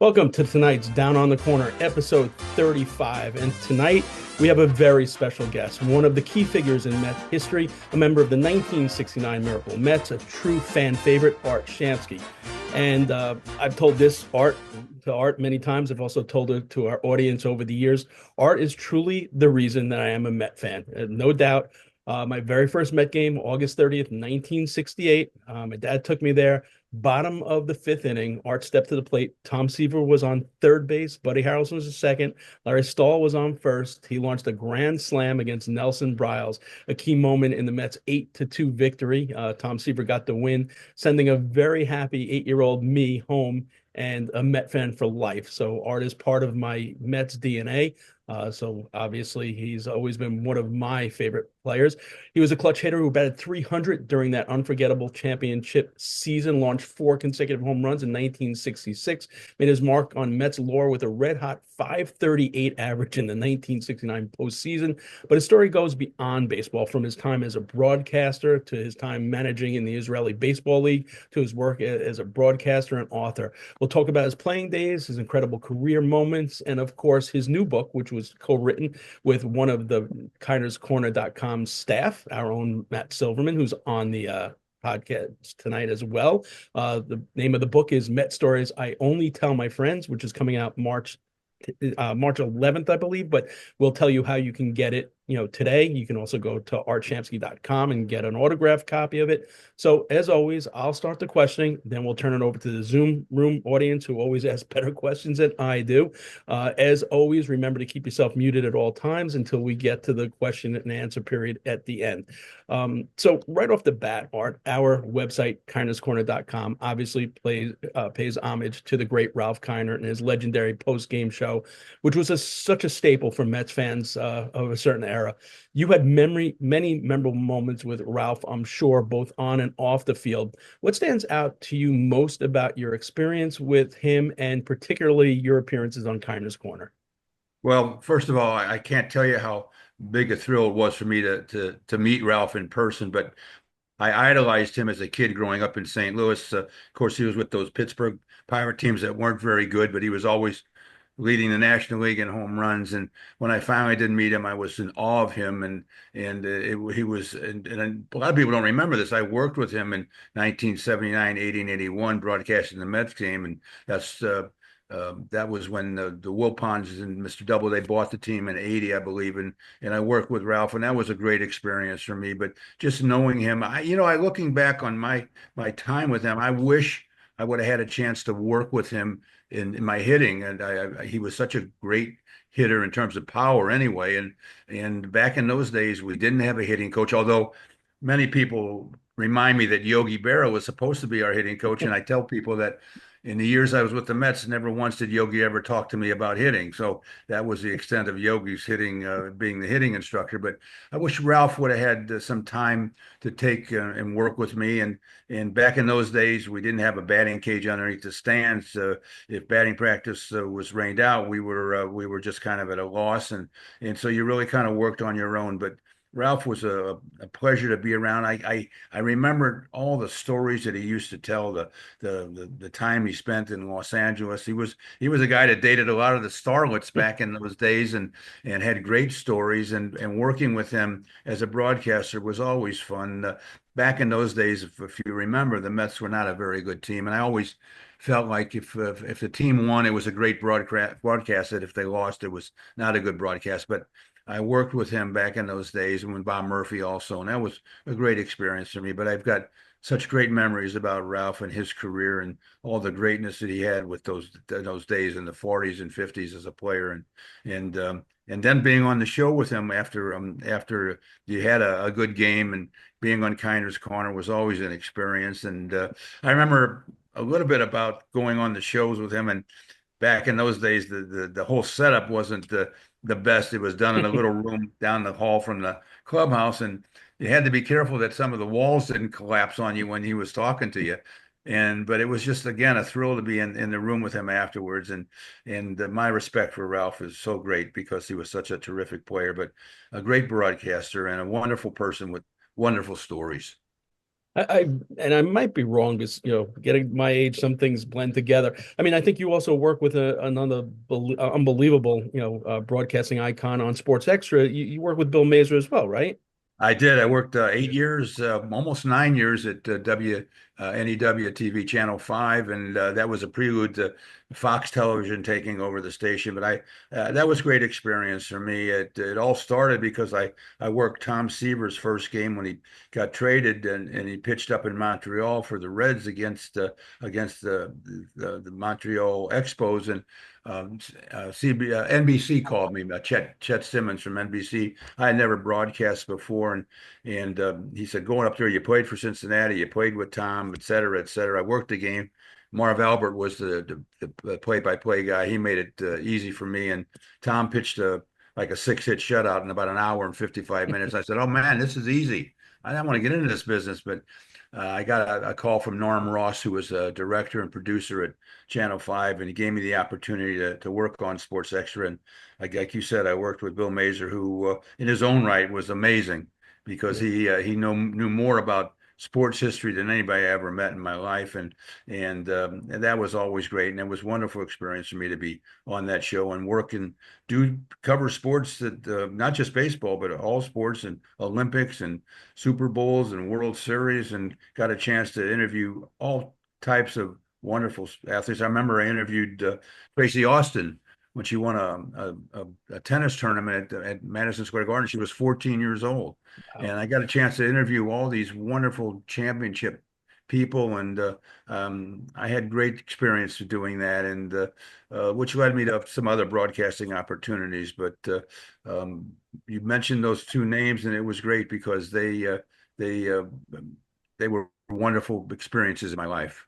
Welcome to tonight's Down on the Corner, episode 35. And tonight we have a very special guest, one of the key figures in Mets history, a member of the 1969 Miracle Mets, a true fan favorite, Art Shamsky. And I've told this to Art many times. I've also told it to our audience over the years. Art is truly the reason that I am a Met fan. No doubt. My very first Met game, August 30th, 1968. My dad took me there. Bottom of the fifth inning, Art stepped to the plate. Tom Seaver was on third base. Buddy Harrelson was the second. Larry Stahl was on first. He launched a grand slam against Nelson Briles, a key moment in the Mets' 8-2 victory. Tom Seaver got the win, sending a very happy 8-year-old me home and a Met fan for life. So Art is part of my Mets DNA. So obviously he's always been one of my favorite players. He was a clutch hitter who batted 300 during that unforgettable championship season, launched 4 consecutive home runs in 1966, made his mark on Mets lore with a red-hot 538 average in the 1969 postseason. But his story goes beyond baseball, from his time as a broadcaster to his time managing in the Israeli Baseball League to his work as a broadcaster and author. We'll talk about his playing days, his incredible career moments, and of course his new book, which was co-written with one of the KINER'S staff, our own Matt Silverman, who's on the podcast tonight as well. The name of the book is Met Stories I Only Tell My Friends, which is coming out March 11th, I believe, but we'll tell you how you can get it, today. You can also go to artshamsky.com and get an autographed copy of it. So as always, I'll start the questioning, then we'll turn it over to the Zoom room audience, who always ask better questions than I do. As always, remember to keep yourself muted at all times until we get to the question and answer period at the end. So right off the bat, Art, our website, kinerscorner.com, obviously pays homage to the great Ralph Kiner and his legendary post-game show, which was such a staple for Mets fans of a certain era. You had many memorable moments with Ralph, I'm sure, both on and off the field. What stands out to you most about your experience with him, and particularly your appearances on Kiner's Corner? Well, first of all, I can't tell you how big a thrill it was for me to meet Ralph in person, but I idolized him as a kid growing up in St. Louis. Of course, he was with those Pittsburgh Pirate teams that weren't very good, but he was always leading the National League in home runs. And when I finally did meet him, I was in awe of him. He was, and a lot of people don't remember this. I worked with him in 1979, 80, and 81, broadcasting the Mets game, and that was when the Wilpons and Mr. Doubleday bought the team in 80, I believe, and I worked with Ralph, and that was a great experience for me. But just knowing him, I looking back on my time with him, I wish I would have had a chance to work with him in my hitting, and he was such a great hitter in terms of power anyway. And back in those days, we didn't have a hitting coach, although many people remind me that Yogi Berra was supposed to be our hitting coach, and I tell people that in the years I was with the Mets, never once did Yogi ever talk to me about hitting. So that was the extent of Yogi's hitting, being the hitting instructor. But I wish Ralph would have had some time to take and work with me. And back in those days, we didn't have a batting cage underneath the stands. If batting practice was rained out, we were just kind of at a loss, and so you really kind of worked on your own. But Ralph was a pleasure to be around. I remember all the stories that he used to tell, the time he spent in Los Angeles. He was a guy that dated a lot of the starlets back in those days, and had great stories. And working with him as a broadcaster was always fun. Back in those days, if you remember, the Mets were not a very good team, and I always felt like if the team won, it was a great broadcast. That if they lost, it was not a good broadcast. But I worked with him back in those days, and with Bob Murphy also, and that was a great experience for me. But I've got such great memories about Ralph and his career and all the greatness that he had with those days in the 40s and 50s as a player, and then being on the show with him after you had a good game, and being on Kiner's Corner was always an experience. And I remember a little bit about going on the shows with him, and back in those days, the whole setup wasn't the best. It was done in a little room down the hall from the clubhouse, and you had to be careful that some of the walls didn't collapse on you when he was talking to you. But it was just, again, a thrill to be in the room with him afterwards. And my respect for Ralph is so great, because he was such a terrific player, but a great broadcaster and a wonderful person with wonderful stories. I and I might be wrong because getting my age, some things blend together. I mean, I think you also work with another unbelievable broadcasting icon on Sports Extra. You work with Bill Mazer as well, right? I did. I worked 8 years, almost 9 years at NEW TV Channel 5, and that was a prelude to Fox Television taking over the station. But that was a great experience for me. It all started because I worked Tom Seaver's first game when he got traded, and he pitched up in Montreal for the Reds against the Montreal Expos, and NBC called me, Chet Simmons from NBC. I had never broadcast before, and he said, going up there, you played for Cincinnati, you played with Tom, et cetera, et cetera. I worked the game. Marv Albert was the play-by-play guy. He made it easy for me, and Tom pitched like a 6-hit shutout in about an hour and 55 minutes. I said, "Oh man, this is easy. I don't want to get into this business," but I got a call from Norm Ross, who was a director and producer at Channel 5, and he gave me the opportunity to work on Sports Extra. And like you said, I worked with Bill Mazer, who in his own right was amazing because he knew more about sports history than anybody I ever met in my life, and that was always great, and it was a wonderful experience for me to be on that show and work and do cover sports that not just baseball but all sports and Olympics and Super Bowls and World Series, and got a chance to interview all types of wonderful athletes. I remember I interviewed Tracy Austin when she won a tennis tournament at Madison Square Garden. She was 14 years old. And Wow. I got a chance to interview all these wonderful championship people, and I had great experience doing that, and which led me to some other broadcasting opportunities. But you mentioned those two names, and it was great because they uh, they were wonderful experiences in my life.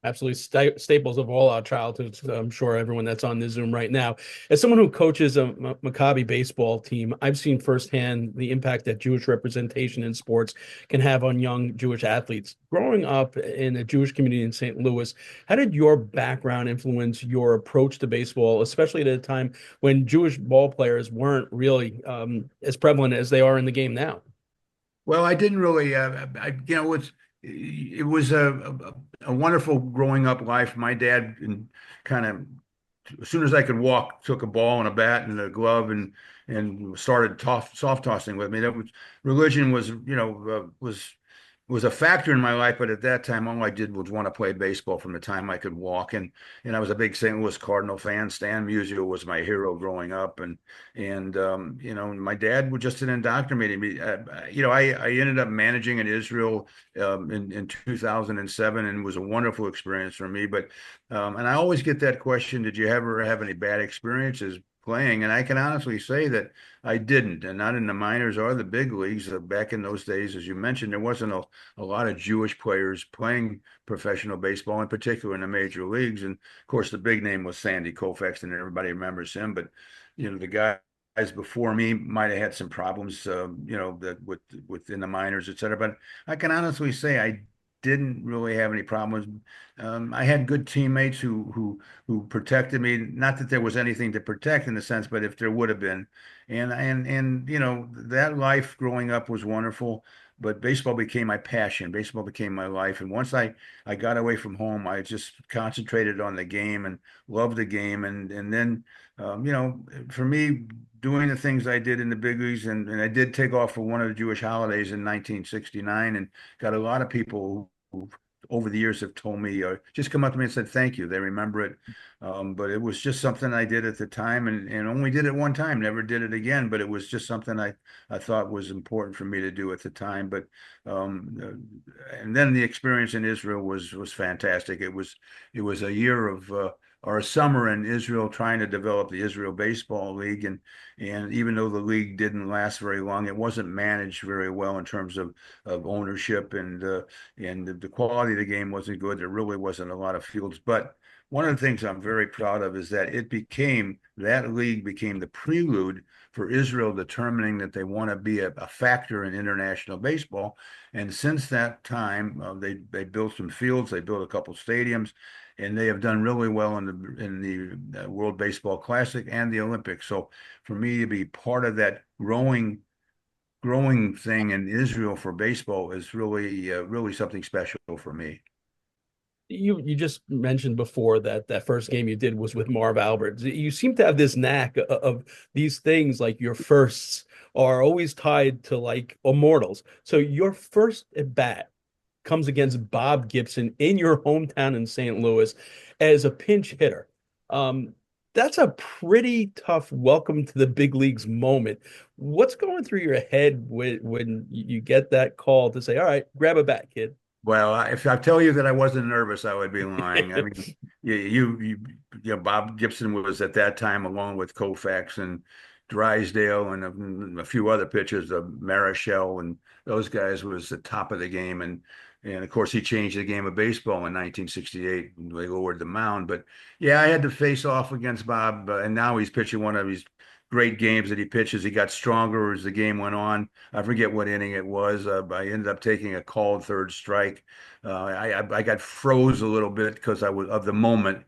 Absolutely staples of all our childhoods. I'm sure everyone that's on this Zoom right now. As someone who coaches a Maccabi baseball team, I've seen firsthand the impact that Jewish representation in sports can have on young Jewish athletes. Growing up in a Jewish community in St. Louis, how did your background influence your approach to baseball, especially at a time when Jewish ball players weren't really as prevalent as they are in the game now? Well, I didn't really, it was a wonderful growing up life. My dad kind of, as soon as I could walk, took a ball and a bat and a glove and started soft tossing with me. That was religion was, was a factor in my life, but at that time, all I did was want to play baseball from the time I could walk. And I was a big St. Louis Cardinal fan. Stan Musial was my hero growing up, and my dad would just indoctrinated me. I ended up managing in Israel in 2007, and it was a wonderful experience for me. But and I always get that question: did you ever have any bad experiences playing? And I can honestly say that I didn't, and not in the minors or the big leagues. Back in those days, as you mentioned, there wasn't a lot of Jewish players playing professional baseball, in particular in the major leagues. And of course, the big name was Sandy Koufax, and everybody remembers him. But the guys before me might have had some problems, that within the minors, et cetera. But I can honestly say I didn't really have any problems. I had good teammates who protected me. Not that there was anything to protect in the sense, but if there would have been, and that life growing up was wonderful. But baseball became my passion. Baseball became my life. And once I got away from home, I just concentrated on the game and loved the game. And then for me, doing the things I did in the big leagues, and I did take off for one of the Jewish holidays in 1969, and got a lot of people who over the years have told me, just come up to me and said thank you. They remember it. But it was just something I did at the time, and only did it one time, never did it again. But it was just something I thought was important for me to do at the time. But and then the experience in Israel was fantastic. It was a year of or a summer in Israel trying to develop the Israel Baseball League, and even though the league didn't last very long, it wasn't managed very well in terms of ownership, and the quality of the game wasn't good. There really wasn't a lot of fields. But one of the things I'm very proud of is that that league became the prelude for Israel determining that they want to be a factor in international baseball. And since that time, they built some fields, they built a couple stadiums, and they have done really well in the World Baseball Classic and the Olympics. So for me to be part of that growing growing thing in Israel for baseball is really really something special for me. You just mentioned before that that first game you did was with Marv Alberts. You seem to have this knack of these things, like your firsts are always tied to like immortals. So your first at bat comes against Bob Gibson in your hometown in St. Louis as a pinch hitter. Um, that's a pretty tough welcome to the big leagues moment. What's going through your head when you get that call to say, "All right, grab a bat, kid"? Well, if I tell you that I wasn't nervous, I would be lying. I mean, Bob Gibson was at that time, along with Koufax and Drysdale and a few other pitchers, Marichal and those guys, was the top of the game. And of course, he changed the game of baseball in 1968 when they lowered the mound. But yeah, I had to face off against Bob, and now he's pitching one of his great games that he pitches. He got stronger as the game went on. I forget what inning it was. I ended up taking a called third strike. I got froze a little bit because I was of the moment.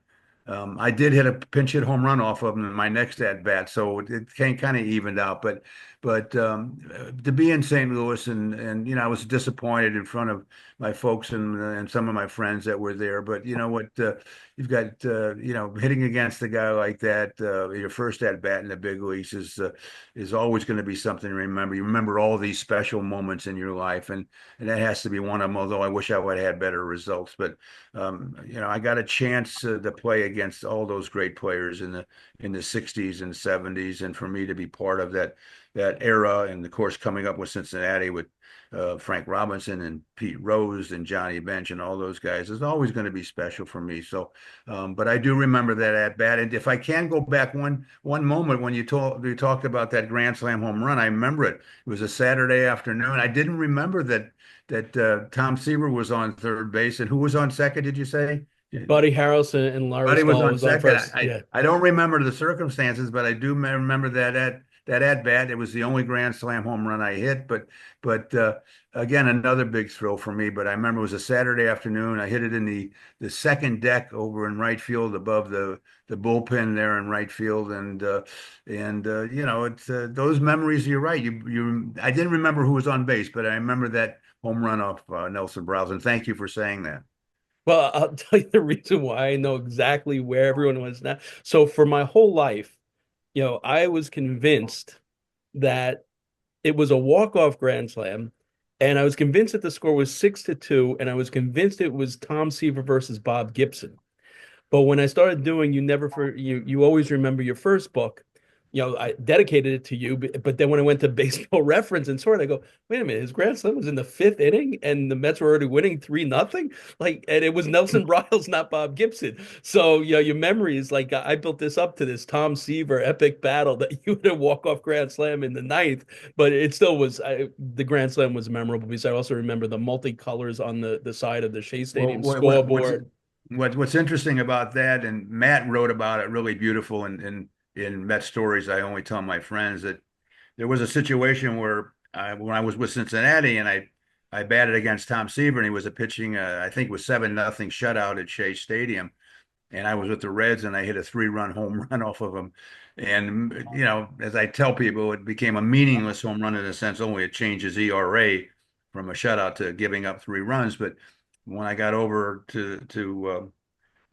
I did hit a pinch hit home run off of him in my next at bat, so it came kind of evened out. But to be in St. Louis and I was disappointed in front of my folks and some of my friends that were there. But you know what? You've got hitting against a guy like that, your first at bat in the big leagues is always going to be something to remember. You remember all these special moments in your life, and that has to be one of them. Although I wish I would have had better results, but I got a chance to play against all those great players in the 60s and 70s, and for me to be part of that era, and of course coming up with Cincinnati with Frank Robinson and Pete Rose and Johnny Bench and all those guys is always going to be special for me. So, but I do remember that at bat. And if I can go back one moment when you talked about that grand slam home run, I remember it. It was a Saturday afternoon. I didn't remember that Tom Seaver was on third base, and who was on second, did you say? Buddy Harrelson and Larry Buddy was Stahl on was on second. first. Yeah. I don't remember the circumstances, but I do remember that at bat. It was the only grand slam home run I hit. But again, another big thrill for me. But I remember it was a Saturday afternoon. I hit it in the second deck over in right field above the bullpen there in right field. And it's those memories. You're right. I didn't remember who was on base, but I remember that home run off Nelson Browse. And thank you for saying that. Well, I'll tell you the reason why I know exactly where everyone was now. So for my whole life, I was convinced that it was a walk-off grand slam, and I was convinced that the score was 6-2, and I was convinced it was Tom Seaver versus Bob Gibson. But when I started doing you always remember your first book, I dedicated it to you. But then when I went to Baseball Reference and saw it, I go, wait a minute, his grand slam was in the fifth inning, and the Mets were already winning 3-0. Like, and it was Nelson Bryles, not Bob Gibson. So your memory is like I built this up to this Tom Seaver epic battle that you had a walk off grand slam in the ninth, but it still was the grand slam was memorable because I also remember the multicolors on the side of the Shea Well, Stadium scoreboard. what's interesting about that, and Matt wrote about it really beautiful in Met Stories I only tell my friends, that there was a situation where when I was with Cincinnati and I batted against Tom Seaver, and he was pitching I think it was 7-0 shutout at Shea Stadium, and I was with the Reds and I hit a 3-run home run off of him. And as I tell people, it became a meaningless home run in a sense. Only it changes ERA from a shutout to giving up 3 runs. But when I got over to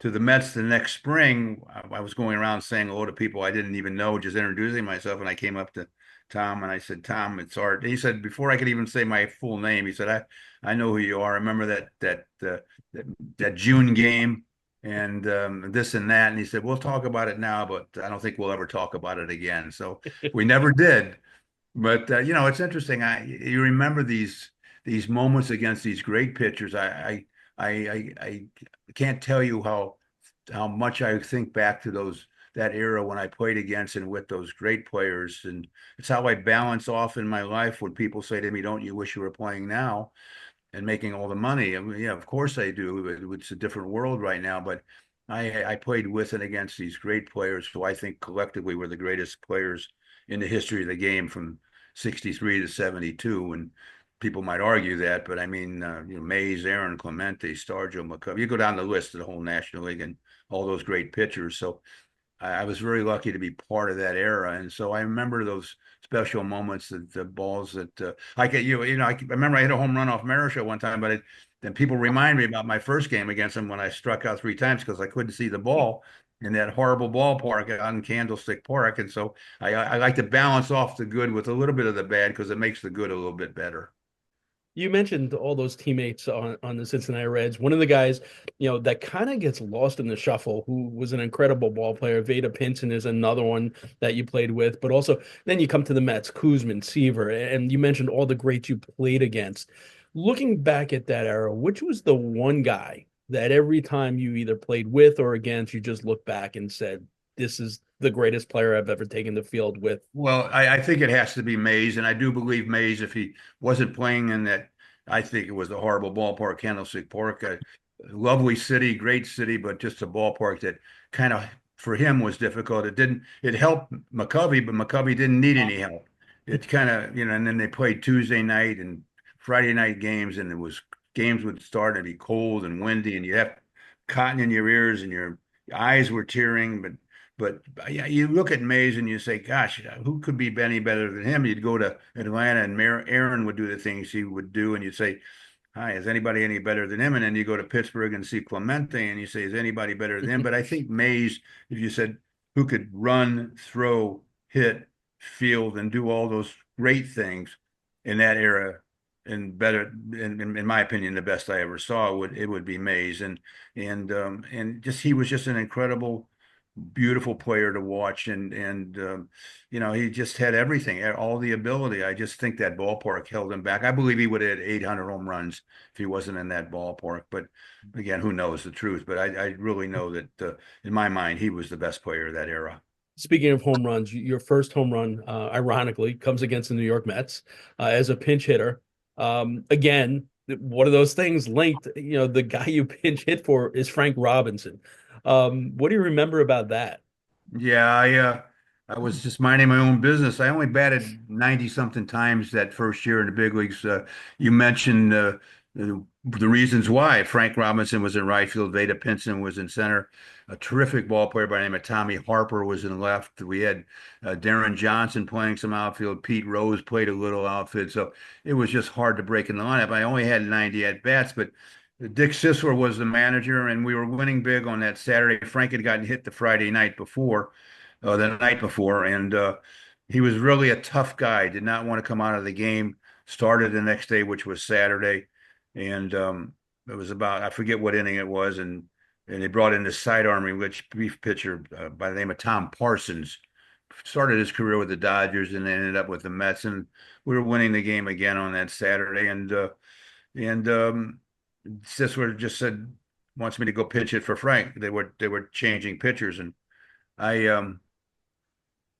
the Mets the next spring, I was going around saying hello to people I didn't even know, just introducing myself. And I came up to Tom and I said, "Tom, it's Art." And he said, before I could even say my full name, he said, I know who you are. I remember that June game and this and that." And he said, "We'll talk about it now, but I don't think we'll ever talk about it again." So we never did. But it's interesting. You remember these moments against these great pitchers. I can't tell you how much I think back to that era when I played against and with those great players, and it's how I balance off in my life when people say to me, "Don't you wish you were playing now and making all the money?" I mean, yeah, of course I do. It's a different world right now, but I played with and against these great players who I think collectively were the greatest players in the history of the game from 63 to 72. And people might argue that, but I mean, Mays, Aaron, Clemente, Stargell, McCovey, you go down the list of the whole National League and all those great pitchers. So I was very lucky to be part of that era, and so I remember those special moments, that the balls that I get I remember I hit a home run off Marichal one time, but then people remind me about my first game against him when I struck out 3 times because I couldn't see the ball in that horrible ballpark on Candlestick Park, and so I like to balance off the good with a little bit of the bad because it makes the good a little bit better. You mentioned all those teammates on the Cincinnati Reds. One of the guys, that kind of gets lost in the shuffle, who was an incredible ball player. Vada Pinson is another one that you played with, but also then you come to the Mets, Koosman, Seaver, and you mentioned all the greats you played against. Looking back at that era, which was the one guy that every time you either played with or against, you just look back and said, "This is the greatest player I've ever taken the field with"? Well, I think it has to be Mays, and I do believe Mays, if he wasn't playing in that, I think it was a horrible ballpark, Candlestick Park, a lovely city, great city, but just a ballpark that kind of for him was difficult. It helped McCovey, but McCovey didn't need any help. It kind of, and then they played Tuesday night and Friday night games, and games would start and be cold and windy, and you have cotton in your ears and your eyes were tearing, but yeah, you look at Mays and you say, "Gosh, who could be any better than him?" You'd go to Atlanta and Aaron would do the things he would do, and you'd say, "Hi, is anybody any better than him?" And then you go to Pittsburgh and see Clemente, and you say, "Is anybody better than him?" But I think Mays, if you said who could run, throw, hit, field, and do all those great things in that era, and better, in my opinion, the best I ever saw would be Mays, and just he was just an incredible, beautiful player to watch, and he just had everything, all the ability. I just think that ballpark held him back. I believe he would have had 800 home runs if he wasn't in that ballpark. But again, who knows the truth? But I really know that in my mind, he was the best player of that era. Speaking of home runs, your first home run, ironically, comes against the New York Mets as a pinch hitter. Again, one of those things linked, the guy you pinch hit for is Frank Robinson. What do you remember about that? Yeah, I was just minding my own business. I only batted 90 something times that first year in the big leagues. You mentioned the reasons why. Frank Robinson was in right field, Vada Pinson was in center. A terrific ball player by the name of Tommy Harper was in left. We had Darren Johnson playing some outfield. Pete Rose played a little outfield. So it was just hard to break in the lineup. I only had 90 at bats, but Dick Sisler was the manager, and we were winning big on that Saturday. Frank had gotten hit the Friday night before, the night before, and he was really a tough guy. Did not want to come out of the game. Started the next day, which was Saturday, and it was about, I forget what inning it was, and they brought in this sidearm relief pitcher by the name of Tom Parsons. Started his career with the Dodgers and ended up with the Mets, and we were winning the game again on that Saturday, and Sisler just said wants me to go pitch it for Frank. They were changing pitchers, and I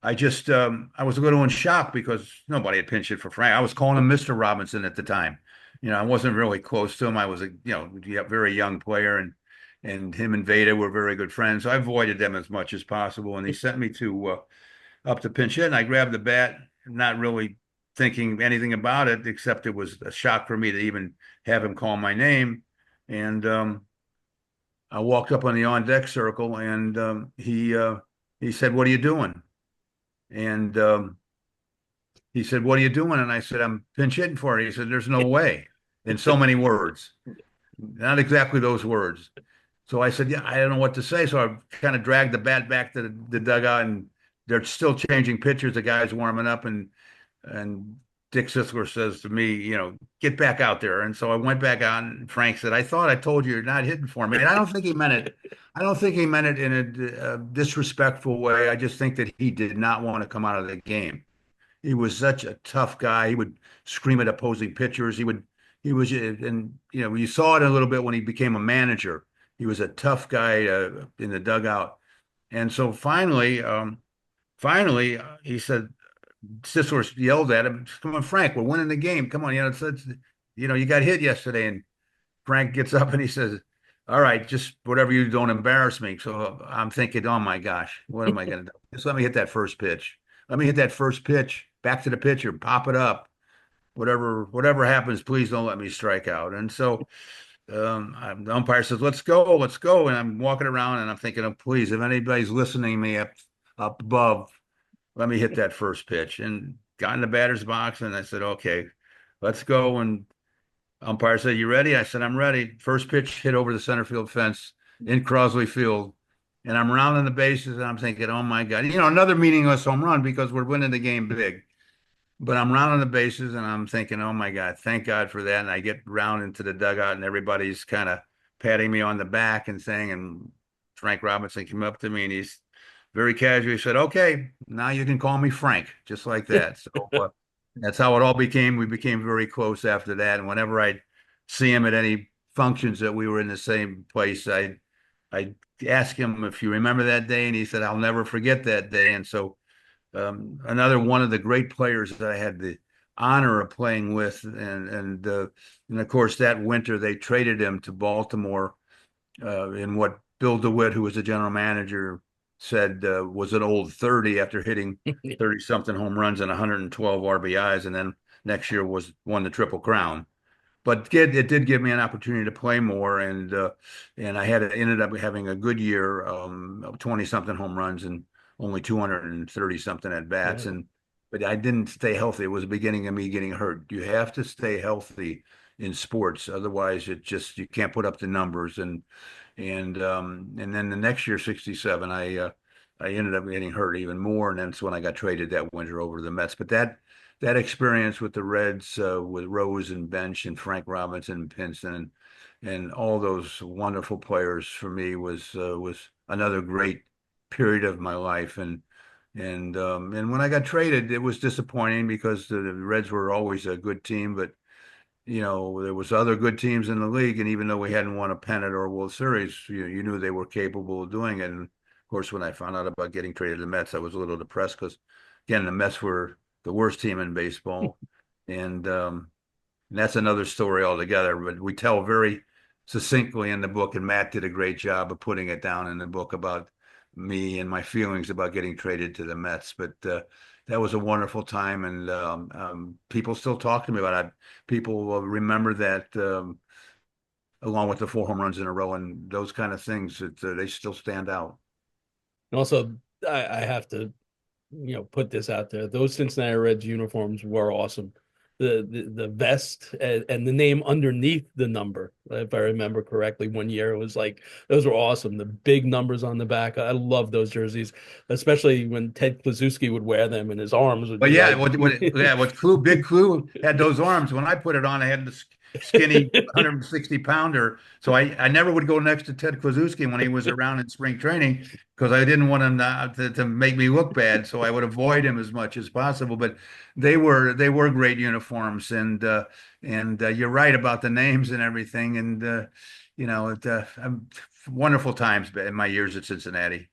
I was a little in shock because nobody had pinched it for Frank. I was calling him Mr. Robinson at the time. I wasn't really close to him. I was a very young player, and him and Veda were very good friends. So I avoided them as much as possible. And he sent me to up to pinch hit, and I grabbed the bat, not really thinking anything about it, except it was a shock for me to even have him call my name. And I walked up on the on deck circle, and he said, "What are you doing?" And he said, "What are you doing?" And I said, "I'm pinch hitting for it." He said, "There's no way," in so many words, not exactly those words. So I said, "Yeah, I don't know what to say." So I kind of dragged the bat back to the dugout, and they're still changing pitchers. The guy's warming up, and Dick Sisler says to me, "Get back out there." And so I went back out, and Frank said, "I thought I told you you're not hitting for me." And I don't think he meant it. I don't think he meant it in a disrespectful way. I just think that he did not want to come out of the game. He was such a tough guy. He would scream at opposing pitchers. He was, and you saw it a little bit when he became a manager. He was a tough guy in the dugout. And so finally, he said, Sisler yelled at him, "Come on, Frank, we're winning the game. Come on, you got hit yesterday." And Frank gets up and he says, "All right, just whatever you do, don't embarrass me." So I'm thinking, oh my gosh, what am I going to do? Just let me hit that first pitch. Let me hit that first pitch back to the pitcher, pop it up. Whatever happens, please don't let me strike out. And so The umpire says, let's go, let's go. And I'm walking around and I'm thinking, oh, please, if anybody's listening to me up above, let me hit that first pitch. And got in the batter's box and I said, okay, let's go. And umpire said, you ready? I said, I'm ready. First pitch hit over the center field fence in Crosley Field. And I'm rounding the bases and I'm thinking, oh my God, another meaningless home run because we're winning the game big. But I'm rounding the bases and I'm thinking, oh my God, thank God for that. And I get round into the dugout and everybody's kind of patting me on the back and saying, and Frank Robinson came up to me and he's very casually said, okay, now you can call me Frank, just like that. So that's how it all became. We became very close after that. And whenever I'd see him at any functions that we were in the same place, I'd ask him if you remember that day. And he said, I'll never forget that day. And so another one of the great players that I had the honor of playing with, and of course that winter they traded him to Baltimore in what Bill DeWitt, who was the general manager, said was an old 30 after hitting 30 something home runs and 112 RBIs, and then next year won the Triple Crown. But it did give me an opportunity to play more, and I ended up having a good year, 20 something home runs and only 230 something at bats. Yeah. But I didn't stay healthy. It was the beginning of me getting hurt. You have to stay healthy in sports, otherwise you can't put up the numbers. And then the next year, 67, I ended up getting hurt even more, and that's when I got traded that winter over to the Mets. But that experience with the Reds, with Rose and Bench and Frank Robinson and Pinson and all those wonderful players for me was another great period of my life. And when I got traded, it was disappointing because the Reds were always a good team, but there was other good teams in the league, and even though we hadn't won a pennant or a World Series, you knew they were capable of doing it. And of course, when I found out about getting traded to the Mets, I was a little depressed because, again, the Mets were the worst team in baseball, and that's another story altogether. But we tell very succinctly in the book, and Matt did a great job of putting it down in the book about me and my feelings about getting traded to the Mets. But that was a wonderful time, and people still talk to me about it. People will remember that, along with the 4 home runs in a row and those kind of things, that they still stand out. And also, I have to, put this out there. Those Cincinnati Reds uniforms were awesome. The vest and the name underneath the number, if I remember correctly, one year it was like those were awesome. The big numbers on the back. I love those jerseys, especially when Ted Kluszewski would wear them and his arms would But be yeah, like what Big Clue had those arms. When I put it on, I had the skinny 160 pounder. So I never would go next to Ted Kluszewski when he was around in spring training because I didn't want him to make me look bad. So I would avoid him as much as possible. But they were great uniforms, and you're right about the names and everything. And wonderful times in my years at Cincinnati.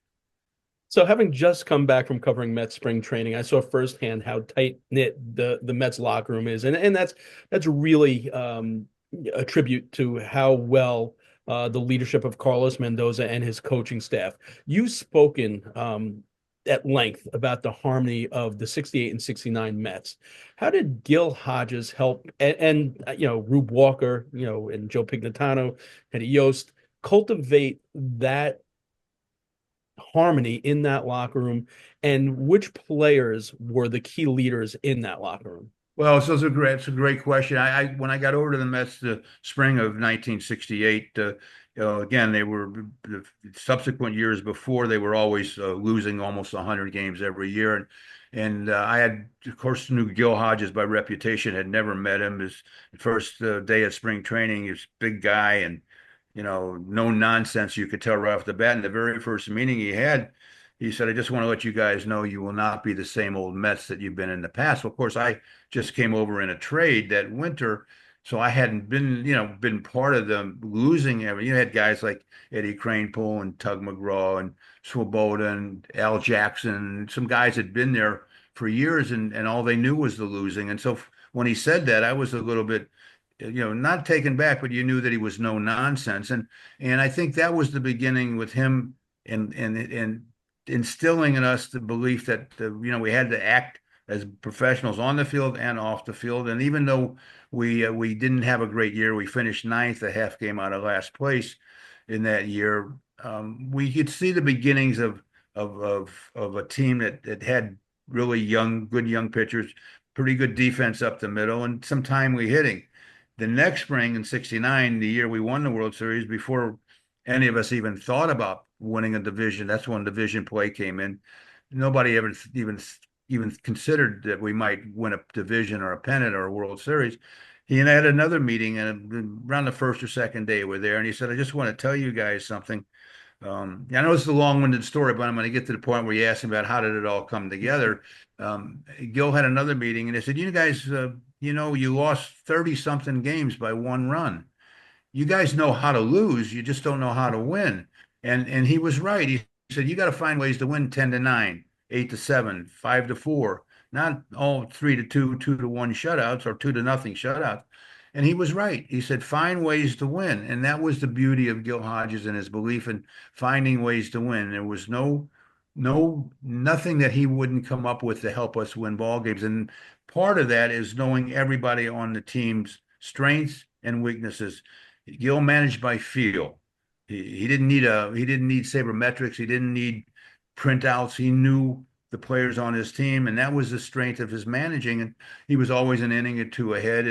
So having just come back from covering Mets spring training, I saw firsthand how tight knit the Mets locker room is, and that's really a tribute to how well the leadership of Carlos Mendoza and his coaching staff. You've spoken at length about the harmony of the 68 and 69 Mets. How did Gil Hodges help, and Rube Walker, and Joe Pignatano, Eddie Yost cultivate that harmony in that locker room, and which players were the key leaders in that locker room? Well, so it's a great question. When I got over to the Mets the spring of 1968, again, they were the subsequent years before, they were always losing almost 100 games every year. And I had, of course, knew Gil Hodges by reputation, had never met him. His first day at spring training, he's a big guy and, no nonsense. You could tell right off the bat. In the very first meeting he had, he said, I just want to let you guys know you will not be the same old Mets that you've been in the past. Well, of course, I just came over in a trade that winter, so I hadn't been part of them losing every. You had guys like Eddie Kranepool and Tug McGraw and Swoboda and Al Jackson. Some guys had been there for years, and all they knew was the losing. And so when he said that, I was a little bit, not taken back, but you knew that he was no nonsense. And I think that was the beginning with him and instilling in us the belief that we had to act as professionals on the field and off the field. And even though we didn't have a great year, we finished ninth, a half game out of last place in that year. We could see the beginnings of a team that had really good young pitchers, pretty good defense up the middle, and some timely hitting. The next spring in '69, the year we won the World Series, before any of us even thought about winning a division, that's when division play came in. Nobody ever even considered that we might win a division or a pennant or a World Series. He and I had another meeting, and around the first or second day we're there, and he said, "I just want to tell you guys something." Yeah, I know it's a long-winded story, but I'm going to get to the point where you asked him about how did it all come together. Gil had another meeting, and they said, "You guys, you lost 30-something games by one run. You guys know how to lose. You just don't know how to win." And he was right. He said, "You got to find ways to win 10-9, 8-7, 5-4, not all 3-2, 2-1 shutouts or 2-0 shutouts." And he was right. He said, find ways to win. And that was the beauty of Gil Hodges and his belief in finding ways to win. There was nothing that he wouldn't come up with to help us win ball games. And part of that is knowing everybody on the team's strengths and weaknesses. Gil managed by feel. He didn't need sabermetrics. He didn't need printouts. He knew the players on his team, and that was the strength of his managing. And he was always an inning or two ahead,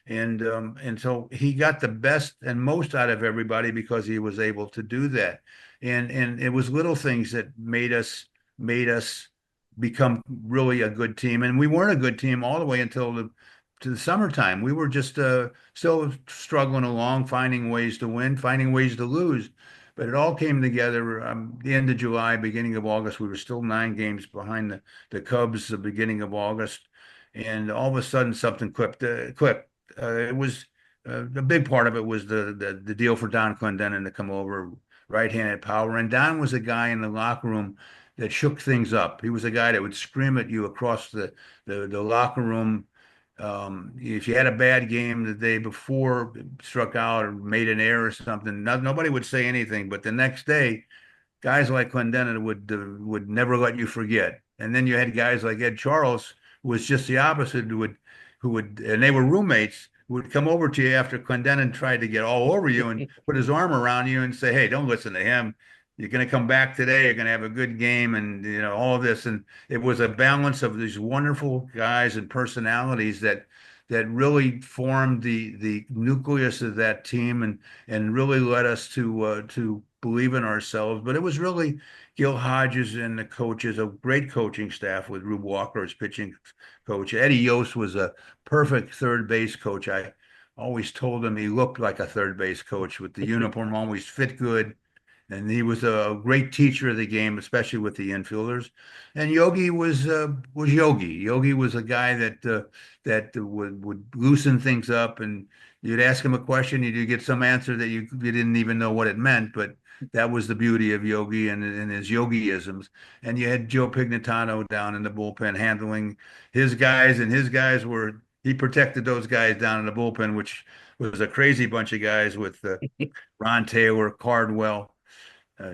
and so he got the best and most out of everybody because he was able to do that. And it was little things that made us become really a good team. And we weren't a good team all the way until to the summertime. We were just still struggling along, finding ways to win, finding ways to lose. But it all came together the end of July, beginning of August. We were still 9 games behind the Cubs, the beginning of August. And all of a sudden, something clipped. It was the big part of it was the deal for Don Clendenin to come over, right-handed power. And Don was a guy in the locker room that shook things up. He was a guy that would scream at you across the locker room. If you had a bad game the day before, struck out or made an error or something, nobody would say anything. But the next day, guys like Clendenin would never let you forget. And then you had guys like Ed Charles, who was just the opposite, and they were roommates, who would come over to you after Clendenin tried to get all over you and put his arm around you and say, "Hey, don't listen to him. You're going to come back today. You're going to have a good game," and all of this. And it was a balance of these wonderful guys and personalities that really formed the nucleus of that team and really led us to believe in ourselves. But it was really Gil Hodges and the coaches, a great coaching staff with Rube Walker as pitching coach. Eddie Yost was a perfect third base coach. I always told him he looked like a third base coach with the uniform, always fit good. And he was a great teacher of the game, especially with the infielders. And Yogi was Yogi. Yogi was a guy that would loosen things up, and you'd ask him a question, you'd get some answer that you didn't even know what it meant, but that was the beauty of Yogi and his Yogiisms. And you had Joe Pignatano down in the bullpen handling his guys, and his guys he protected those guys down in the bullpen, which was a crazy bunch of guys with Ron Taylor, Cardwell,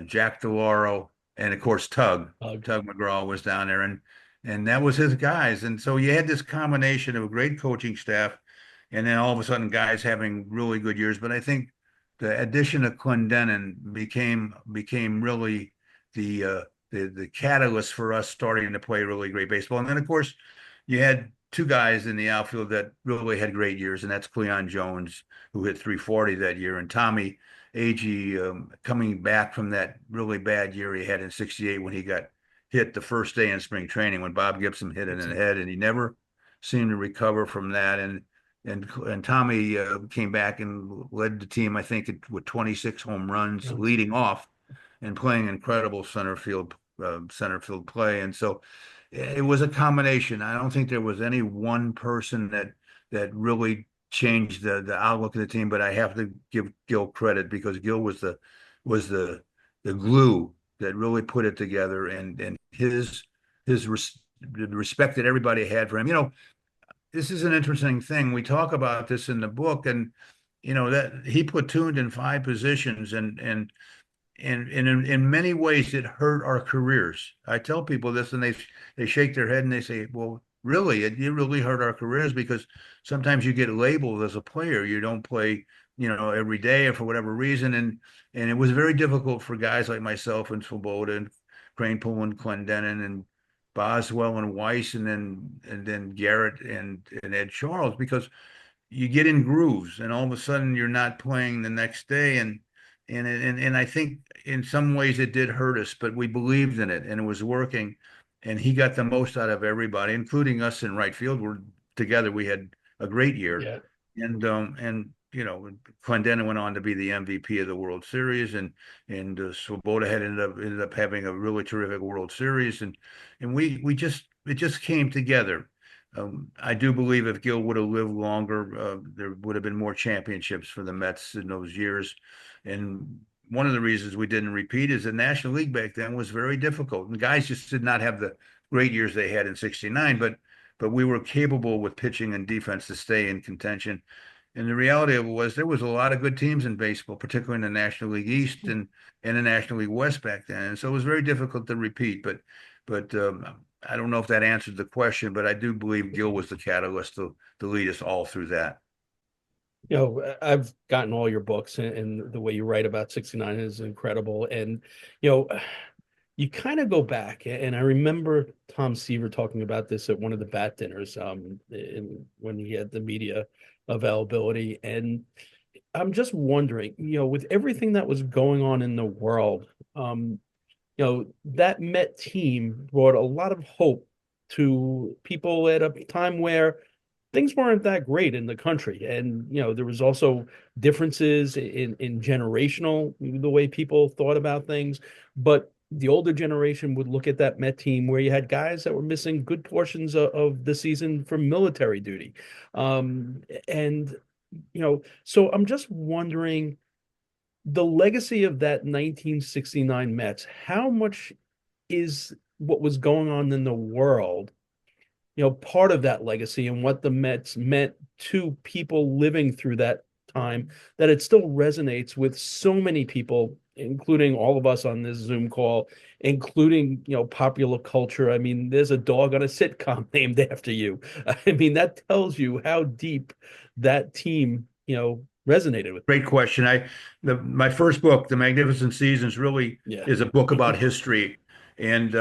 Jack DeLauro, and of course Tug McGraw was down there, and that was his guys. And so you had this combination of a great coaching staff, and then all of a sudden guys having really good years. But I think the addition of Clendenin became really the catalyst for us starting to play really great baseball. And then of course you had two guys in the outfield that really had great years, and that's Cleon Jones, who hit 340 that year, and Tommy Agee, coming back from that really bad year he had in '68 when he got hit the first day in spring training when Bob Gibson hit it in the head, and he never seemed to recover from that. And Tommy came back and led the team, I think, with 26 home runs, leading off and playing incredible center field play. And so it was a combination. I don't think there was any one person that really changed the outlook of the team, but I have to give Gil credit because Gil was the glue that really put it together, and his the respect that everybody had for him. This is an interesting thing. We talk about this in the book, and that he platooned in 5 positions, and in many ways it hurt our careers. I tell people this, and they shake their head and they say, "Well, Really, it really hurt our careers because sometimes you get labeled as a player. You don't play, every day or for whatever reason. And it was very difficult for guys like myself and Swoboda and Kranepool and Clendenin and Boswell and Weiss and then Garrett and Ed Charles, because you get in grooves and all of a sudden you're not playing the next day. And I think in some ways it did hurt us, but we believed in it and it was working. And he got the most out of everybody, including us in right field. We're together. We had a great year. Yeah. And Clendenin went on to be the MVP of the World Series, and Swoboda had ended up having a really terrific World Series, and we just it just came together. I do believe if Gil would have lived longer, there would have been more championships for the Mets in those years. And one of the reasons we didn't repeat is the National League back then was very difficult, and guys just did not have the great years they had in '69. But we were capable with pitching and defense to stay in contention. And the reality of it was there was a lot of good teams in baseball, particularly in the National League East and the National League West back then. And so it was very difficult to repeat. But I don't know if that answered the question, but I do believe Gil was the catalyst to lead us all through that. I've gotten all your books, and the way you write about 69 is incredible. And, you know, you kind of go back, and I remember Tom Seaver talking about this at one of the bat dinners, when he had the media availability. And I'm just wondering, with everything that was going on in the world, that Met team brought a lot of hope to people at a time where things weren't that great in the country. And, there was also differences in generational, the way people thought about things. But the older generation would look at that Met team where you had guys that were missing good portions of the season for military duty. And, so I'm just wondering, the legacy of that 1969 Mets, how much is what was going on in the world, part of that legacy and what the Mets meant to people living through that time, that it still resonates with so many people, including all of us on this Zoom call, including, popular culture. I mean, there's a dog on a sitcom named after you. I mean, that tells you how deep that team, resonated with. Great question. My first book, The Magnificent Seasons, really Yeah. is a book about history. And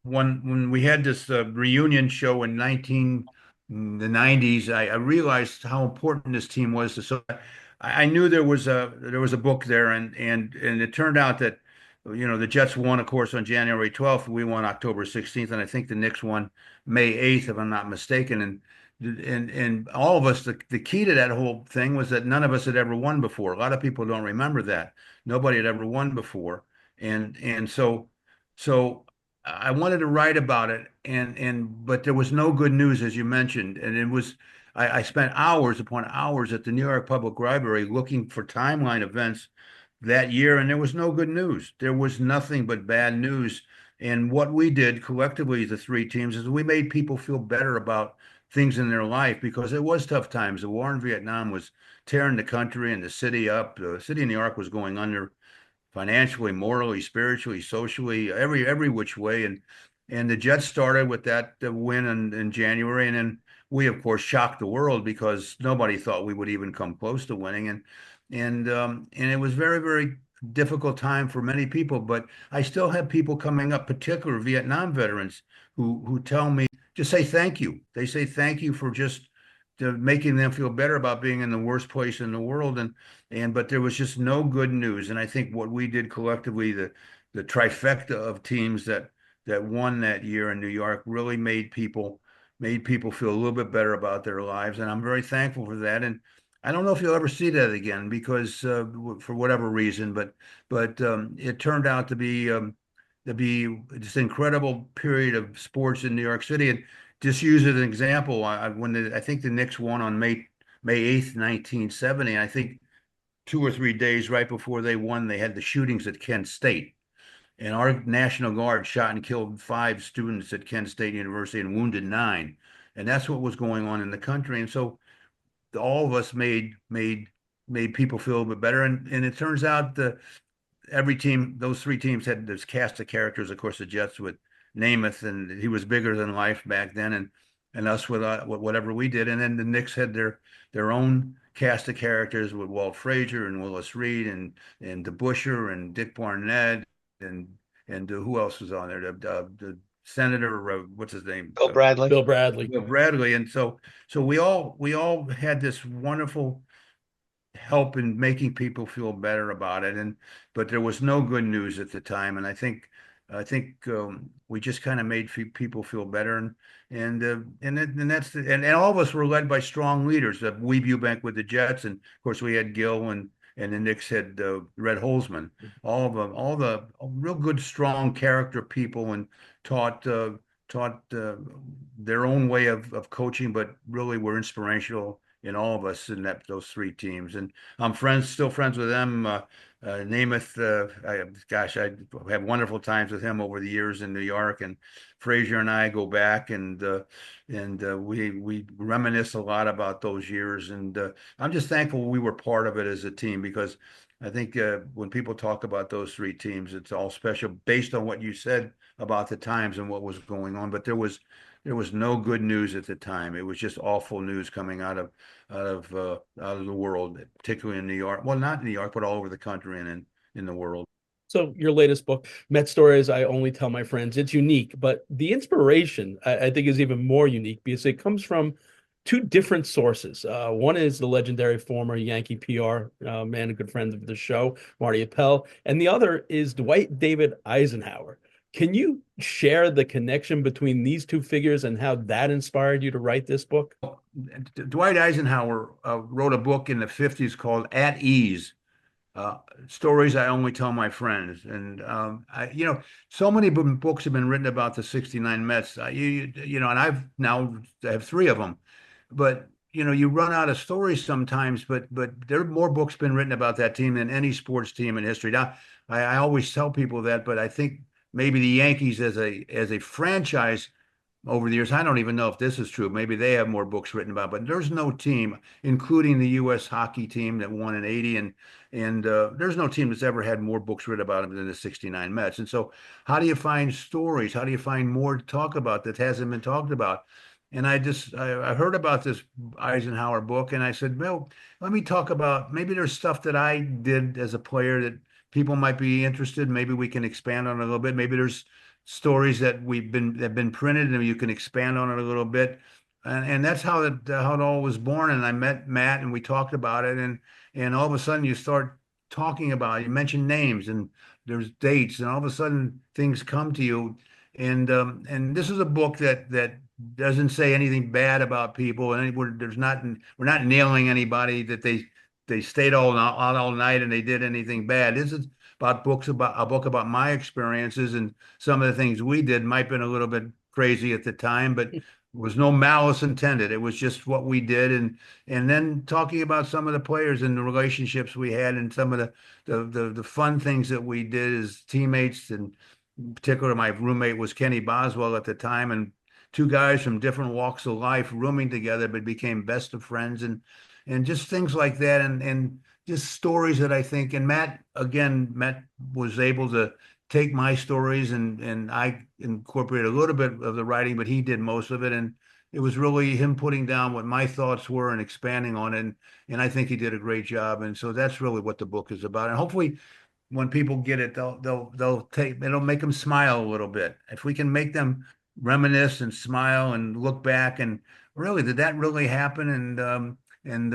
when we had this reunion show in the '90s, I realized how important this team was. So I knew there was a book there, and it turned out that the Jets won, of course, on January 12th. We won October 16th, and I think the Knicks won May 8th, if I'm not mistaken. And all of us, the key to that whole thing was that none of us had ever won before. A lot of people don't remember that. Nobody had ever won before. And so I wanted to write about it, but there was no good news, as you mentioned. And I spent hours upon hours at the New York Public Library looking for timeline events that year, and there was no good news. There was nothing but bad news. And what we did collectively, the three teams, is we made people feel better about things in their life, because it was tough times. The war in Vietnam was tearing the country and the city up. The city of New York was going under financially, morally, spiritually, socially, every which way. And the Jets started with that win in January, and then we of course shocked the world because nobody thought we would even come close to winning. And it was very, very difficult time for many people. But I still have people coming up, particular Vietnam veterans, who tell me, just say thank you. They say thank you for just making them feel better about being in the worst place in the world. But there was just no good news. And I think what we did collectively, the trifecta of teams that won that year in New York, really made people feel a little bit better about their lives. And I'm very thankful for that. And I don't know if you'll ever see that again, because for whatever reason, but it turned out to be this incredible period of sports in New York City. And just use it as an example, I think the Knicks won on May 8th, 1970. I think 2 or 3 days right before they won, they had the shootings at Kent State. And our National Guard shot and killed 5 students at Kent State University and wounded 9. And that's what was going on in the country. And so all of us made people feel a little bit better. And it turns out every team, those three teams had this cast of characters. Of course, the Jets with Namath, and he was bigger than life back then. and us with whatever we did. And then the Knicks had their own cast of characters with Walt Frazier and Willis Reed and DeBuscher and Dick Barnett and who else was on there? The senator, what's his name? Bill Bradley. Bill Bradley. Bill Bradley. And so we all had this wonderful help in making people feel better about it. But there was no good news at the time, and I think we just kind of made people feel better, and all of us were led by strong leaders. Weeb Ewbank with the Jets, and of course we had Gil, and the Knicks had Red Holzman. All of them, all the real good, strong character people, and taught their own way of coaching, but really were inspirational in all of us in those three teams. And I'm still friends with them. Namath, I have wonderful times with him over the years in New York, and Frazier and I go back, and we reminisce a lot about those years. And I'm just thankful we were part of it as a team, because I think when people talk about those three teams, it's all special based on what you said about the times and what was going on. But there was no good news at the time. It was just awful news coming out of the world, particularly in New York. Well, not in New York, but all over the country and in the world. So your latest book, Met Stories I Only Tell My Friends, it's unique, but the inspiration I think is even more unique because it comes from two different sources. One is the legendary former Yankee PR man, a good friend of the show, Marty Appel, and the other is Dwight David Eisenhower. Can you share the connection between these two figures and how that inspired you to write this book? Dwight Eisenhower wrote a book in the 50s called At Ease, Stories I Only Tell My Friends. And, so many books have been written about the 69 Mets, and I've now have three of them. But, you run out of stories sometimes, but there are more books been written about that team than any sports team in history. Now, I always tell people that, but I think maybe the Yankees as a franchise over the years, I don't even know if this is true. Maybe they have more books written about, but there's no team, including the U.S. hockey team that won in '80, and there's no team that's ever had more books written about them than the '69 Mets. And so, how do you find stories? How do you find more to talk about that hasn't been talked about? And I heard about this Eisenhower book, and I said, well, let me talk about, maybe there's stuff that I did as a player that people might be interested. Maybe we can expand on it a little bit. Maybe there's stories that have been printed, and you can expand on it a little bit. And that's how it all was born. And I met Matt, and we talked about it, and all of a sudden you start talking about it. You mention names, and there's dates, and all of a sudden things come to you. And this is a book that doesn't say anything bad about people, and we're not nailing anybody that they stayed all night and they did anything bad. This is about a book about my experiences, and some of the things we did might have been a little bit crazy at the time, but was no malice intended. It was just what we did, and then talking about some of the players and the relationships we had, and some of the fun things that we did as teammates. And in particular, my roommate was Kenny Boswell at the time, and two guys from different walks of life rooming together, but became best of friends, and just things like that, and just stories that I think. And Matt was able to take my stories, and I incorporated a little bit of the writing, but he did most of it. And it was really him putting down what my thoughts were and expanding on it. And I think he did a great job. And so that's really what the book is about. And hopefully when people get it, it'll make them smile a little bit. If we can make them reminisce and smile and look back and really, did that really happen? And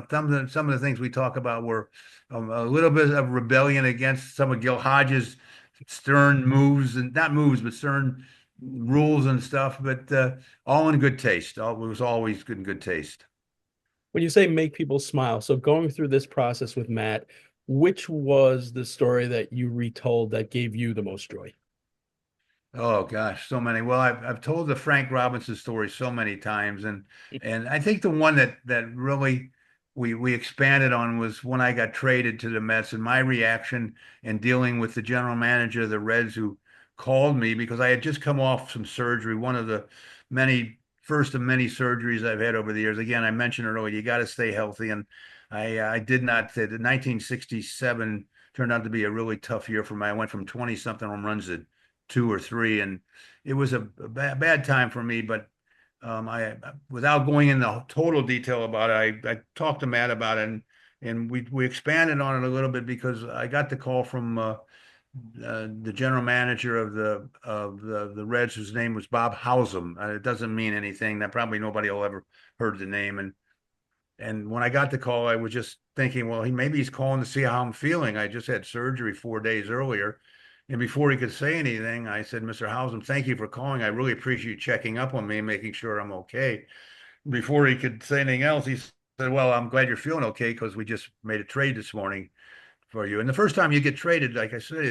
some of the things we talk about were a little bit of rebellion against some of Gil Hodges' stern moves, and not moves, but stern rules and stuff, but all in good taste. It was always in good taste. When you say make people smile, so going through this process with Matt, which was the story that you retold that gave you the most joy? Oh gosh, so many. Well, I've told the Frank Robinson story so many times, and I think the one that really we expanded on was when I got traded to the Mets, and my reaction and dealing with the general manager of the Reds, who called me because I had just come off some surgery, one of the first of many surgeries I've had over the years. Again, I mentioned earlier, you got to stay healthy, and I did not. The 1967 turned out to be a really tough year for me. I went from 20 something home runs to 2 or 3, and it was a bad time for me. But I without going into total detail about it, I talked to Matt about it, and we expanded on it a little bit because I got the call from the general manager of the Reds, whose name was Bob Housem. It doesn't mean anything. That probably nobody will ever heard the name. And when I got the call, I was just thinking, well, maybe he's calling to see how I'm feeling. I just had surgery 4 days earlier. And before he could say anything, I said, Mr. Housem, thank you for calling. I really appreciate you checking up on me and making sure I'm okay. Before he could say anything else, he said, well, I'm glad you're feeling okay because we just made a trade this morning for you. And the first time you get traded, like I said,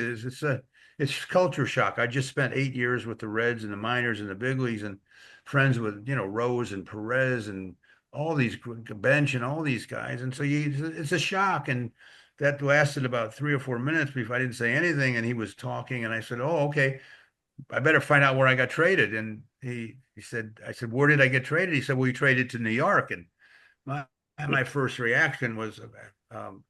it's culture shock. I just spent 8 years with the Reds and the minors and the big leagues and friends with, Rose and Perez and all these bench and all these guys. And so it's a shock. And that lasted about 3 or 4 minutes before I didn't say anything. And he was talking and I said, oh, okay, I better find out where I got traded. And he said, I said, where did I get traded? He said, well, you traded to New York. And my first reaction was, um,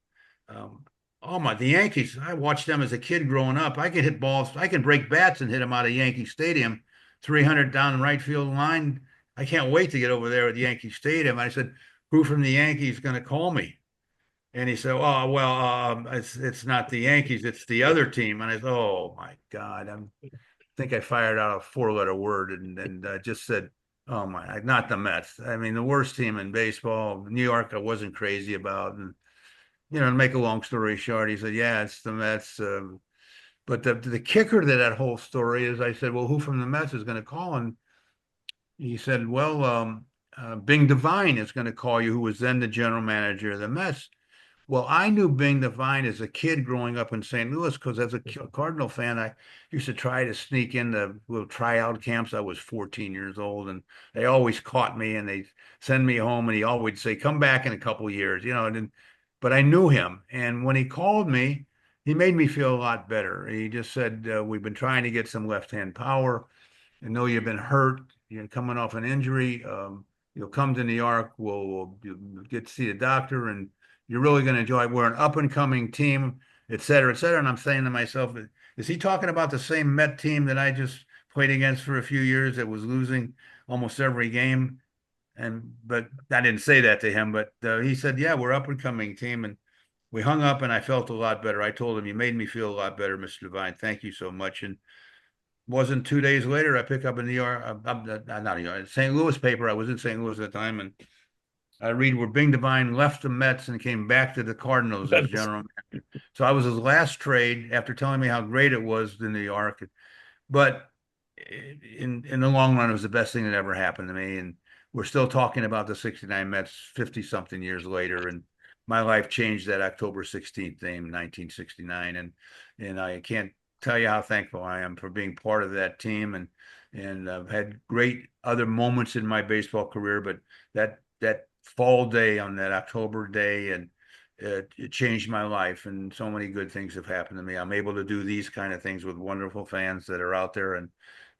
um, oh my, the Yankees. I watched them as a kid growing up. I can hit balls. I can break bats and hit them out of Yankee Stadium, 300 down the right field line. I can't wait to get over there at Yankee Stadium. I said, who from the Yankees is going to call me? And he said, oh, well, it's not the Yankees. It's the other team. And I said, oh my God. Think I fired out a 4-letter word and just said, oh my, not the Mets. I mean, the worst team in baseball. New York, I wasn't crazy about. And to make a long story short, he said, "Yeah, it's the Mets." But the kicker to that whole story is, I said, "Well, who from the Mets is going to call?" And he said, "Well, Bing Devine is going to call you, who was then the general manager of the Mets." Well, I knew Bing Devine as a kid growing up in St. Louis because as a Cardinal fan, I used to try to sneak into little tryout camps. I was 14 years old, and they always caught me and they send me home. And he always say, "Come back in a couple of years," but I knew him, and when he called me, he made me feel a lot better. He just said, "We've been trying to get some left-hand power. I know you've been hurt. You're coming off an injury. You'll come to New York. You'll get to see a doctor, and you're really going to enjoy it. We're an up and coming team, et cetera, et cetera." And I'm saying to myself, is he talking about the same Met team that I just played against for a few years that was losing almost every game? But I didn't say that to him, but he said, "Yeah, we're up and coming team." And we hung up and I felt a lot better. I told him, "You made me feel a lot better, Mr. Devine. Thank you so much." And wasn't 2 days later, I pick up a New York, not New York, St. Louis paper. I was in St. Louis at the time, and I read where Bing Devine left the Mets and came back to the Cardinals as general manager. So I was his last trade after telling me how great it was in New York. But in the long run, it was the best thing that ever happened to me. And we're still talking about the 69 Mets 50 something years later. And my life changed that October 16th day in 1969. And I can't tell you how thankful I am for being part of that team. And I've had great other moments in my baseball career, but that fall day on that October day, and it changed my life, and so many good things have happened to me. I'm able to do these kind of things with wonderful fans that are out there, and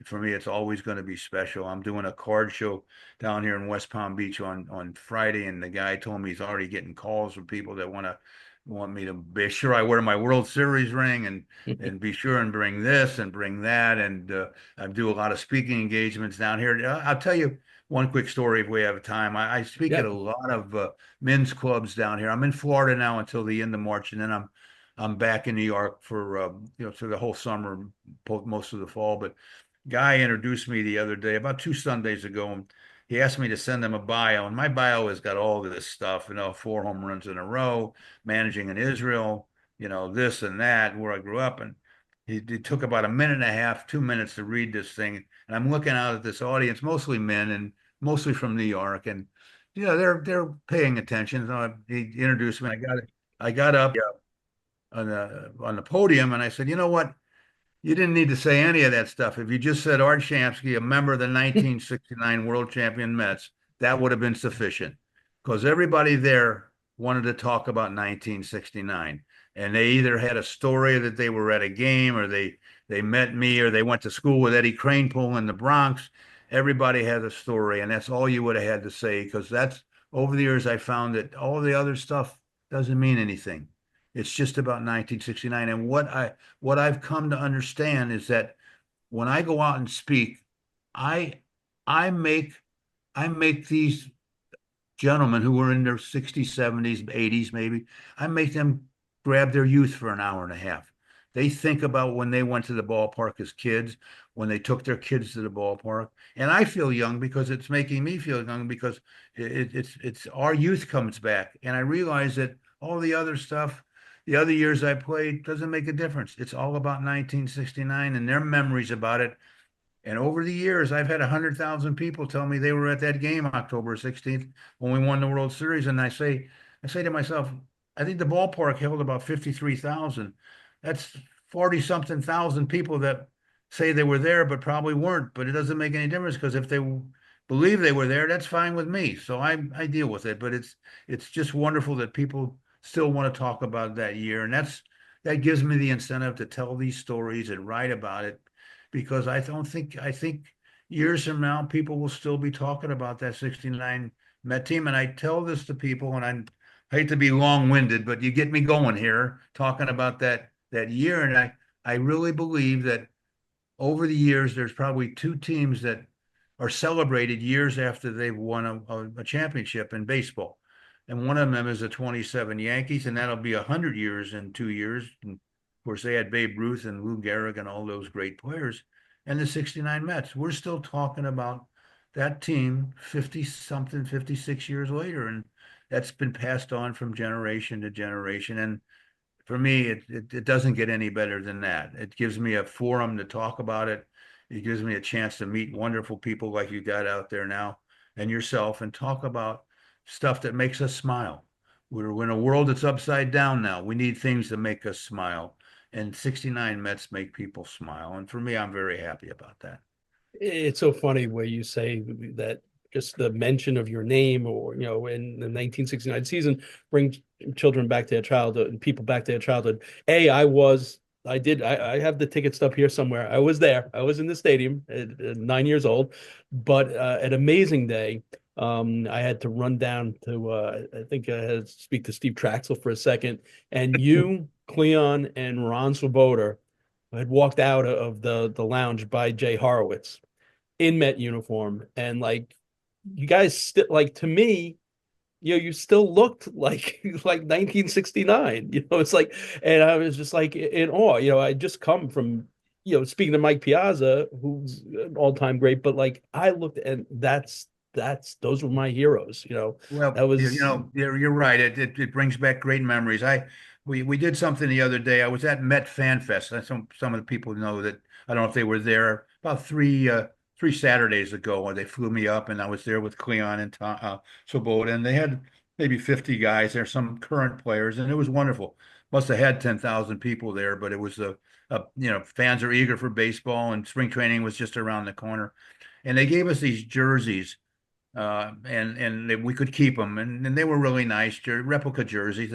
for me, it's always going to be special. I'm doing a card show down here in West Palm Beach on Friday, and the guy told me he's already getting calls from people that want me to be sure I wear my World Series ring and be sure and bring this and bring that, and I do a lot of speaking engagements down here. I'll tell you one quick story if we have time. I speak at a lot of men's clubs down here. I'm in Florida now until the end of March, and then I'm back in New York for for the whole summer, most of the fall. But guy introduced me the other day, about 2 Sundays ago, and he asked me to send him a bio, and my bio has got all this stuff, 4 home runs in a row, managing in Israel, this and that, where I grew up, and he took about a minute and a half, 2 minutes to read this thing, and I'm looking out at this audience, mostly men and mostly from New York, and they're paying attention. So he introduced me. I got up on the podium, and I said, "You know what? You didn't need to say any of that stuff. If you just said Art Shamsky, a member of the 1969 world champion Mets, that would have been sufficient." Because everybody there wanted to talk about 1969. And they either had a story that they were at a game, or they met me, or they went to school with Eddie Kranepool in the Bronx. Everybody had a story, and that's all you would have had to say, because that's over the years I found that all the other stuff doesn't mean anything. It's just about 1969. And what I've come to understand is that when I go out and speak, I I make I make these gentlemen who were in their 60s, 70s, 80s, maybe, I make them grab their youth for an hour and a half. They think about when they went to the ballpark as kids, when they took their kids to the ballpark. And I feel young because it's making me feel young because it's our youth comes back. And I realize that all the other stuff, the other years I played, doesn't make a difference. It's all about 1969 and their memories about it. And over the years, I've had 100,000 people tell me they were at that game October 16th when we won the World Series. And I say to myself, I think the ballpark held about 53,000. That's 40 something thousand people that say they were there, but probably weren't. But it doesn't make any difference because if they believe they were there, that's fine with me. So I deal with it. But it's just wonderful that people still want to talk about that year. And that gives me the incentive to tell these stories and write about it because I think years from now people will still be talking about that 69 Met team. And I tell this to people, and I hate to be long-winded, but you get me going here talking about that year. And I really believe that over the years there's probably two teams that are celebrated years after they've won a championship in baseball. And one of them is the 27 Yankees, and that'll be 100 years in 2 years. And of course, they had Babe Ruth and Lou Gehrig and all those great players. And the 69 Mets. We're still talking about that team 50 something, 56 years later. And that's been passed on from generation to generation. And for me, it doesn't get any better than that. It gives me a forum to talk about it. It gives me a chance to meet wonderful people like you got out there now and yourself and talk about stuff that makes us smile. We're in a world that's upside down now. We need things that make us smile. And 69 Mets make people smile. And for me, I'm very happy about that. It's so funny where you say that just the mention of your name or in the 1969 season brings children back to their childhood and people back to their childhood. I have the ticket stub here somewhere. I was there. I was in the stadium at 9 years old, but at Amazing Day, I had to run down to I think I had to speak to Steve Traxel for a second, and you, Cleon, and Ron Swoboda had walked out of the lounge by Jay Horowitz in Met uniform, and like you guys still like to me, you still looked like like 1969. It's like, and I was just like in awe. I just come from speaking to Mike Piazza, who's an all-time great, but like I looked and that's those were my heroes. Well, That was you're right. It brings back great memories. We did something the other day. I was at Met Fan Fest. Some of the people know that. I don't know if they were there about three Saturdays ago when they flew me up, and I was there with Cleon and Tom Swoboda, and they had maybe 50 guys there, some current players, and it was wonderful. Must have had 10,000 people there, but it was fans are eager for baseball, and spring training was just around the corner, and they gave us these jerseys we could keep them, and they were really nice replica jerseys.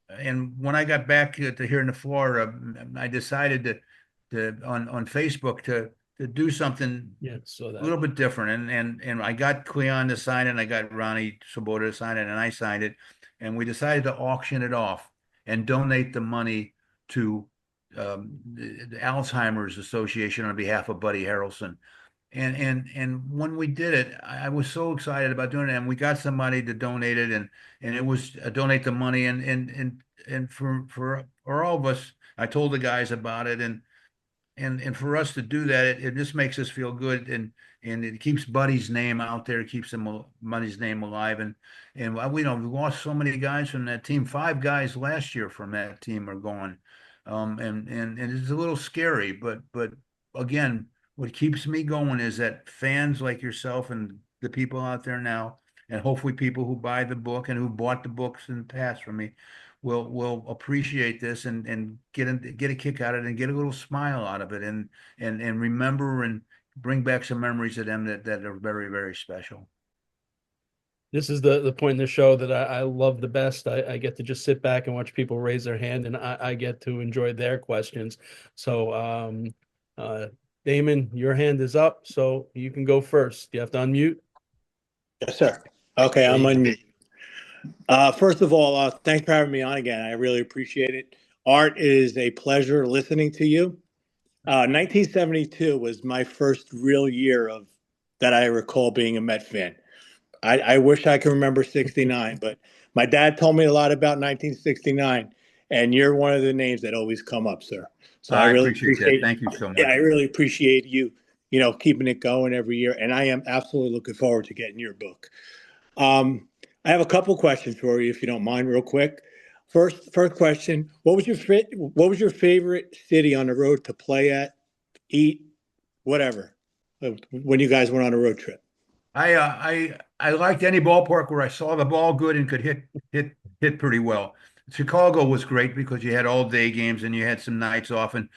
And when I got back to here in Florida, I decided to on Facebook to do something yeah, so a that little bit different. And I got Cleon to sign it, and I got Ronnie Swoboda to sign it, and I signed it, and we decided to auction it off and donate the money to the Alzheimer's Association on behalf of Buddy Harrelson. And when we did it, I was so excited about doing it, and we got somebody to donate it, and it was donate the money, and for all of us, I told the guys about it, and for us to do that, it just makes us feel good, and it keeps Buddy's name out there, it keeps Buddy's name alive, and we we lost so many guys from that team. 5 guys last year from that team are gone, and it's a little scary, but again, what keeps me going is that fans like yourself and the people out there now, and hopefully people who buy the book and who bought the books in the past from me, will appreciate this and get a kick out of it and get a little smile out of it and remember and bring back some memories of them that are very, very special. this is the point in the show that I love the best. I get to just sit back and watch people raise their hand, and I get to enjoy their questions. So, uh, Damon, your hand is up, so you can go first. You have to unmute. Yes, sir. Okay, There I'm you on go. mute. First of all, thanks for having me on again. I really appreciate it. Art, it is a pleasure listening to you. 1972 was my first real year of that I recall being a Met fan. I wish I could remember 69, but my dad told me a lot about 1969, and you're one of the names that always come up, sir. So I I really appreciate that. appreciate, Thank you so yeah, I much. really appreciate you, keeping it going every year. And I am absolutely looking forward to getting your book. I have a couple questions for you, if you don't mind, real quick. First question: what was your favorite city on the road to play at, eat, whatever, when you guys went on a road trip? I liked any ballpark where I saw the ball good and could hit pretty well. Chicago was great because you had all day games and you had some nights off, and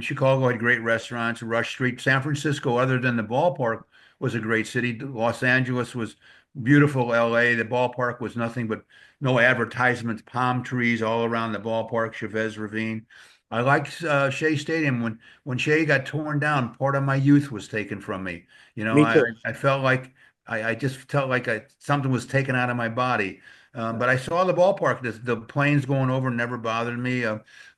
Chicago had great restaurants, Rush Street. San Francisco, other than the ballpark, was a great city. Los Angeles was beautiful. LA, the ballpark was nothing but no advertisements, palm trees all around the ballpark, Chavez Ravine. I liked Shea Stadium when Shea got torn down. Part of my youth was taken from me. You know, Me I too. I felt like I just felt like something was taken out of my body. But I saw the ballpark. The planes going over never bothered me.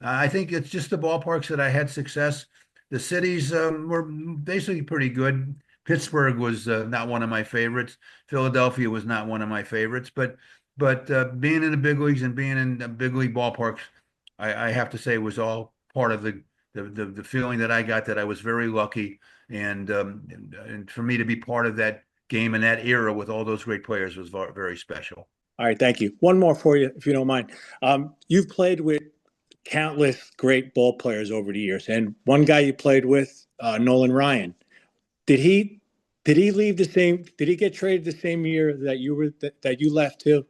I think it's just the ballparks that I had success. The cities were basically pretty good. Pittsburgh was not one of my favorites. Philadelphia was not one of my favorites. But being in the big leagues and being in the big league ballparks, I have to say was all part of the feeling that I got that I was very lucky and for me to be part of that game in that era with all those great players was very special. All right, thank you. One more for you, if you don't mind. You've played with countless great ball players over the years, and one guy you played with, Nolan Ryan. Did he did he leave the same? Did he get traded the same year that you left too?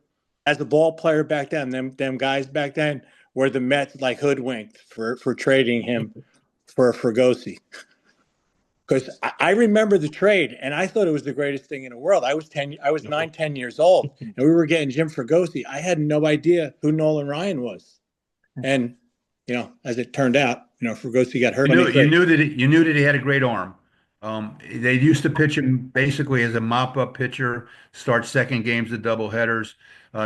As a ball player back then, them guys back then were the Mets like hoodwinked for trading him for Fergosi. Because I remember the trade, and I thought it was the greatest thing in the world. I was No. 9, 10 years old, and we were getting Jim Fregosi. I had no idea who Nolan Ryan was, and as it turned out, Fregosi got hurt. You knew that he had a great arm. They used to pitch him basically as a mop-up pitcher, start second games of doubleheaders.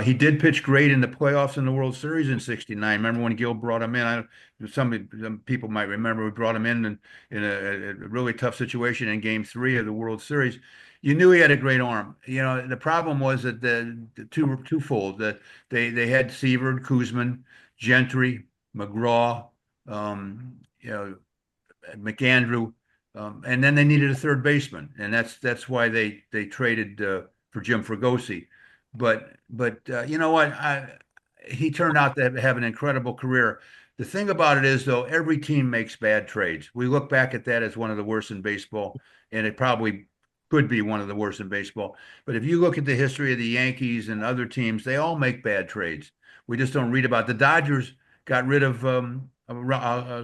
He did pitch great in the playoffs in the World Series in '69. Remember when Gil brought him in? Some people might remember we brought him in a really tough situation in Game 3 of the World Series. You knew he had a great arm. The problem was that the twofold that they had Seaver, Koosman, Gentry, McGraw. You know, McAndrew, and then they needed a third baseman, and that's why they traded for Jim Fregosi. But you know what? He turned out to have an incredible career. The thing about it is, though, every team makes bad trades. We look back at that as one of the worst in baseball, and it probably could be one of the worst in baseball. But if you look at the history of the Yankees and other teams, they all make bad trades. We just don't read about it. The Dodgers got rid of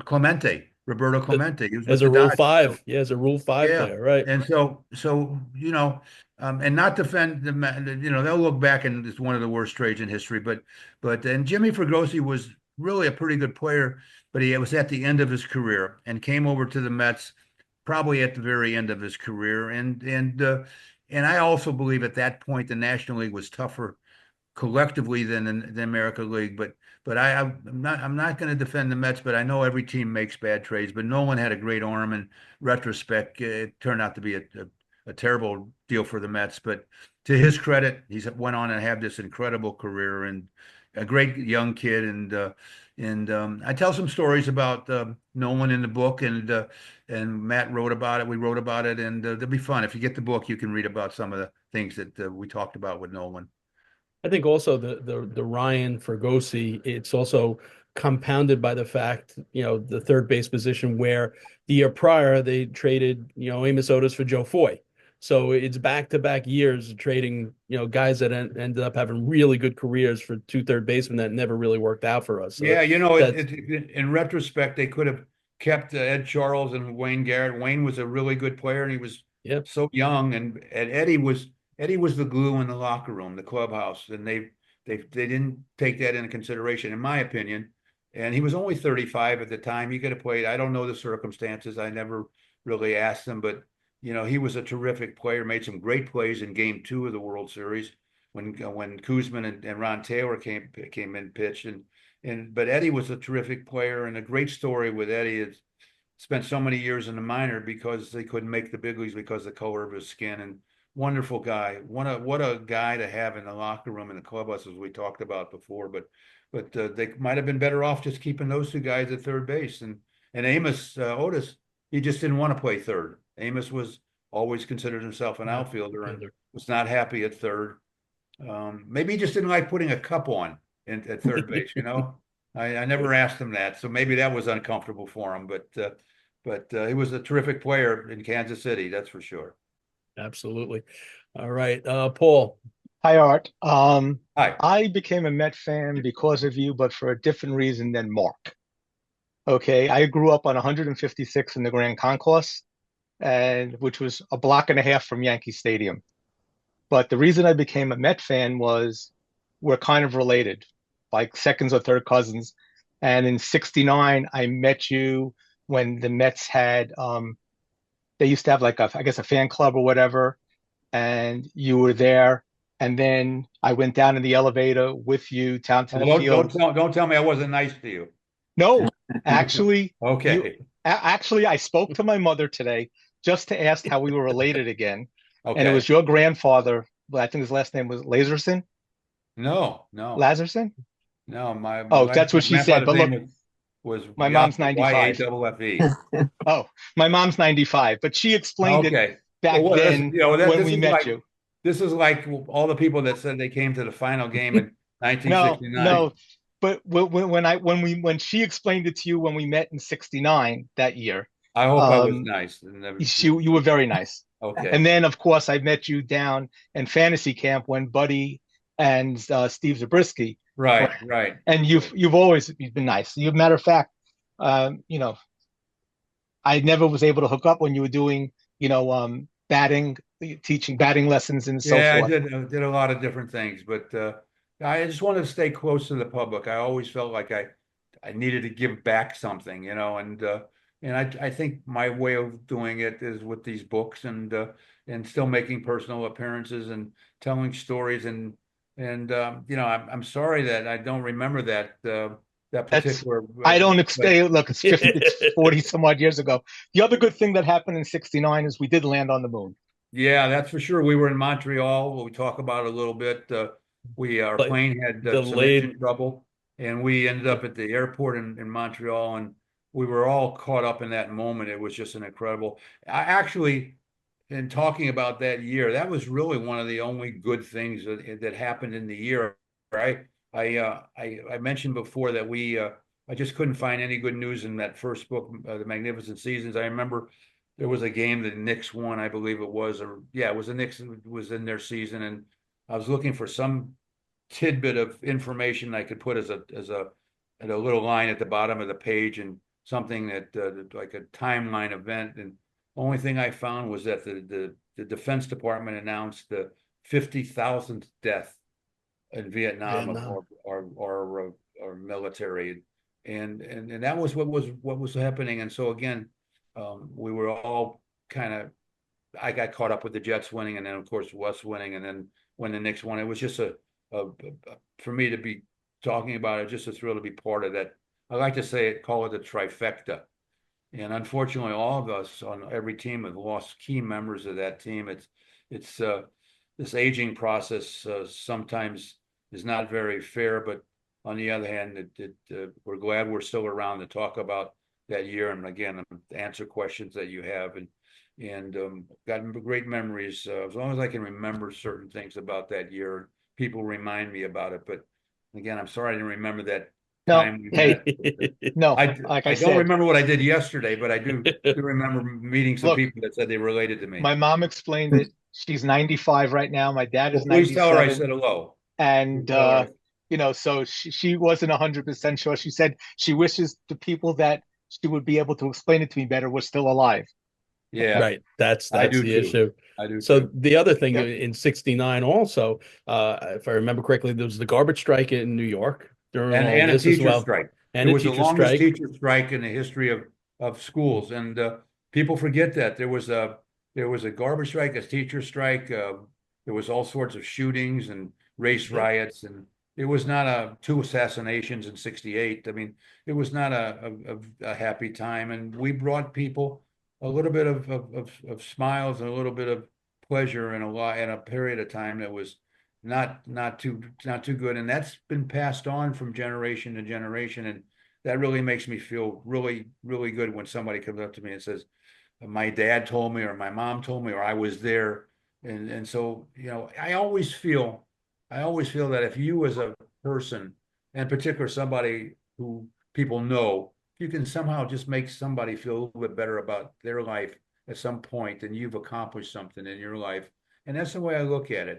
Clemente, Roberto Clemente. He was with As a the Rule Dodgers. So, 5, yeah, as a Rule 5 yeah, player, right? and and not defend they'll look back and it's one of the worst trades in history. But and Jimmy Fregosi was really a pretty good player, but he was at the end of his career and came over to the Mets probably at the very end of his career. And I also believe at that point the National League was tougher collectively than the American League. But I'm not going to defend the Mets, but I know every team makes bad trades. But Nolan had a great arm. In retrospect, it turned out to be a terrible deal for the Mets. But to his credit, he's went on and had this incredible career and a great young kid. And I tell some stories about Nolan in the book, and Matt wrote about it. We wrote about it, and they'll be fun. If you get the book, you can read about some of the things that we talked about with Nolan. I think also the Ryan Fregosi, it's also compounded by the fact, the third base position where the year prior they traded, Amos Otis for Joe Foy. So it's back-to-back years of trading, guys that ended up having really good careers for two third basemen that never really worked out for us. So Yeah, that's in retrospect, they could have kept Ed Charles and Wayne Garrett. Wayne was a really good player, and he was yeah. so young. And Eddie was the glue in the locker room, the clubhouse, and they didn't take that into consideration, in my opinion. And he was only 35 at the time. He could have played. I don't know the circumstances. I never really asked him, but he was a terrific player. Made some great plays in Game 2 of the World Series when Koosman and Ron Taylor came in pitched but Eddie was a terrific player, and a great story with Eddie is spent so many years in the minor because they couldn't make the big leagues because of the color of his skin. And wonderful guy. What a guy to have in the locker room and the clubhouse, as we talked about before. But they might have been better off just keeping those two guys at third base. And Amos Otis, he just didn't want to play third. Amos was always considered himself an outfielder and was not happy at third. Maybe he just didn't like putting a cup on at third base. I never asked him that, so maybe that was uncomfortable for him. But he was a terrific player in Kansas City, that's for sure. Absolutely. All right, Paul. Hi, Art. Hi. I became a Met fan because of you, but for a different reason than Mark. Okay, I grew up on 156 in the Grand Concourse, which was a block and a half from Yankee Stadium. But the reason I became a Met fan was we're kind of related, like seconds or third cousins. And in '69, I met you when the Mets had, they used to have like I guess a fan club or whatever, and you were there. And then I went down in the elevator with you down to the field. Don't tell me I wasn't nice to you. No, actually, okay. Actually, I spoke to my mother today just to ask how we were related again. Okay. And it was your grandfather. I think his last name was Lazerson. No. Lazerson? No, that's what she said. But look, was my mom's 95. YAFFE. Oh, my mom's 95. But she explained it back then when we met you. This is like all the people that said they came to the final game in 1969. No. But when she explained it to you when we met in '69 that year, I hope I was nice. You were very nice. Okay. And then, of course, I met you down in fantasy camp when Buddy and Steve Zabriskie. Right. And you've always been nice. As a matter of fact, I never was able to hook up when you were doing, teaching batting lessons and so forth. Yeah, I did a lot of different things, but I just wanted to stay close to the public. I always felt like I needed to give back something, and I think my way of doing it is with these books and still making personal appearances and telling stories and I'm sorry that I don't remember that particular. I don't expect. Look, it's 40 some odd years ago. The other good thing that happened in '69 is we did land on the moon. Yeah, that's for sure. We were in Montreal. We talk about it a little bit. Our plane had some engine trouble, and we ended up at the airport in Montreal, and we were all caught up in that moment. It was just an incredible. In talking about that year, that was really one of the only good things that happened in the year. Right? I mentioned before that I just couldn't find any good news in that first book, The Magnificent Seasons. I remember there was a game that Knicks won, I believe it was, it was the Knicks was in their season, and I was looking for some tidbit of information I could put as a little line at the bottom of the page and something that like a timeline event. And the only thing I found was that the Defense Department announced the 50,000th death in Vietnam. Of our military, and that was what was happening. And so again, we were all I got caught up with the Jets winning, and then of course West winning, and then when the Knicks won, it was just for me to be talking about it, just a thrill to be part of that. I like to call it a trifecta. And unfortunately, all of us on every team have lost key members of that team. It's this aging process sometimes is not very fair, but on the other hand, we're glad we're still around to talk about that year, and again, answer questions that you have, and got great memories. As long as I can remember certain things about that year, people remind me about it. But again, I'm sorry I didn't remember that. No, I don't remember what I did yesterday, but I do remember meeting some people that said they related to me. My mom explained it. She's 95 right now. My dad is 97. Please tell her I said hello. And so she wasn't 100% sure. She said she wishes the people that she would be able to explain it to me better were still alive. Yeah, right. That's the issue. I do. So the other thing in '69 also, if I remember correctly, there was the garbage strike in New York during and a teacher strike. And it was the longest teacher strike in the history of schools, and people forget that there was a garbage strike, a teacher strike. There was all sorts of shootings and race riots, and it was not two assassinations in '68. I mean, it was not a happy time, and we brought people a little bit of smiles and a little bit of pleasure in a period of time that was not too good, and that's been passed on from generation to generation, and that really makes me feel really good when somebody comes up to me and says, my dad told me, or my mom told me, or I was there. And so, I always feel that if you as a person, and in particular somebody who people know, if you can somehow just make somebody feel a little bit better about their life at some point, and you've accomplished something in your life. And that's the way I look at it.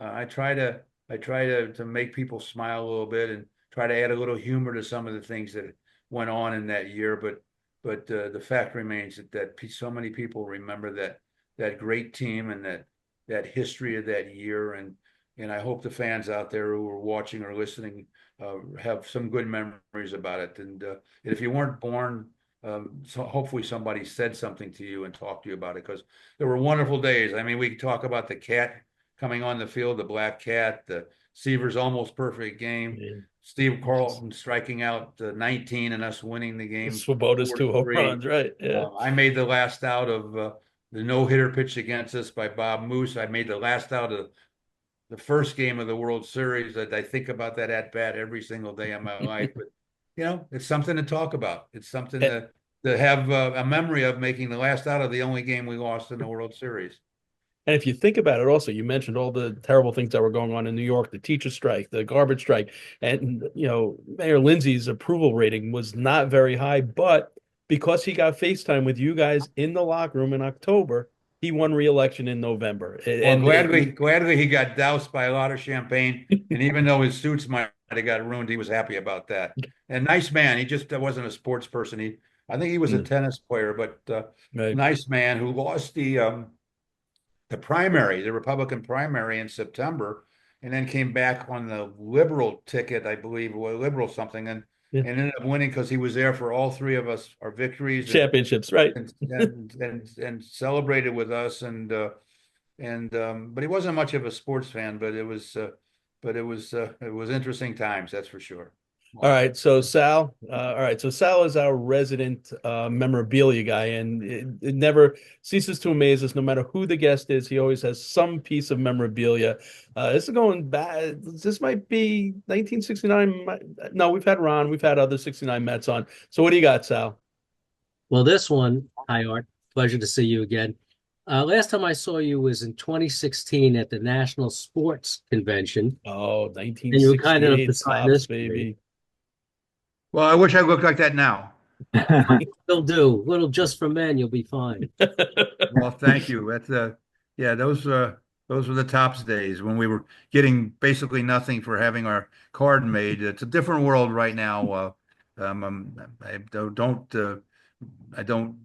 I try to make people smile a little bit, and try to add a little humor to some of the things that went on in that year. But the fact remains that so many people remember that great team and that history of that year. And I hope the fans out there who are watching or listening have some good memories about it. And if you weren't born, so hopefully somebody said something to you and talked to you about it, because there were wonderful days. I mean, we could talk about the cat coming on the field, the black cat, the Seaver's almost perfect game. Yeah. Steve Carlton striking out 19 and us winning the game. Swoboda's 2 home runs, right? Yeah. I made the last out of the no-hitter pitched against us by Bob Moose. I made the last out of the first game of the World Series. That I think about that at bat every single day of my life. But it's something to talk about. It's something to have a memory of, making the last out of the only game we lost in the World Series. And if you think about it also, you mentioned all the terrible things that were going on in New York, the teacher strike, the garbage strike, and, Mayor Lindsay's approval rating was not very high, but because he got FaceTime with you guys in the locker room in October, he won re-election in November. And gladly he got doused by a lot of champagne. And even though his suits might have got ruined, he was happy about that. And nice man. He just wasn't a sports person. I think he was a tennis player, but right. Nice man who lost the Republican primary in September, and then came back on the liberal ticket, I believe, or liberal something, and ended up winning because he was there for all 3 of us, our victories, championships, right? And celebrated with us, but he wasn't much of a sports fan, but it was interesting times, that's for sure. All right, so Sal. Sal is our resident memorabilia guy, and it never ceases to amaze us. No matter who the guest is, he always has some piece of memorabilia. This is going back. This might be 1969. No, we've had Ron. We've had other 69 Mets on. So what do you got, Sal? Well, this one, hi, Art. Pleasure to see you again. Last time I saw you was in 2016 at the National Sports Convention. Oh, 1968. And you were kind enough to sign this, baby. Well, I wish I looked like that now. You'll do. Little Just for Men, you'll be fine. Well, thank you. That's those were the tops days when we were getting basically nothing for having our card made. It's a different world right now. I don't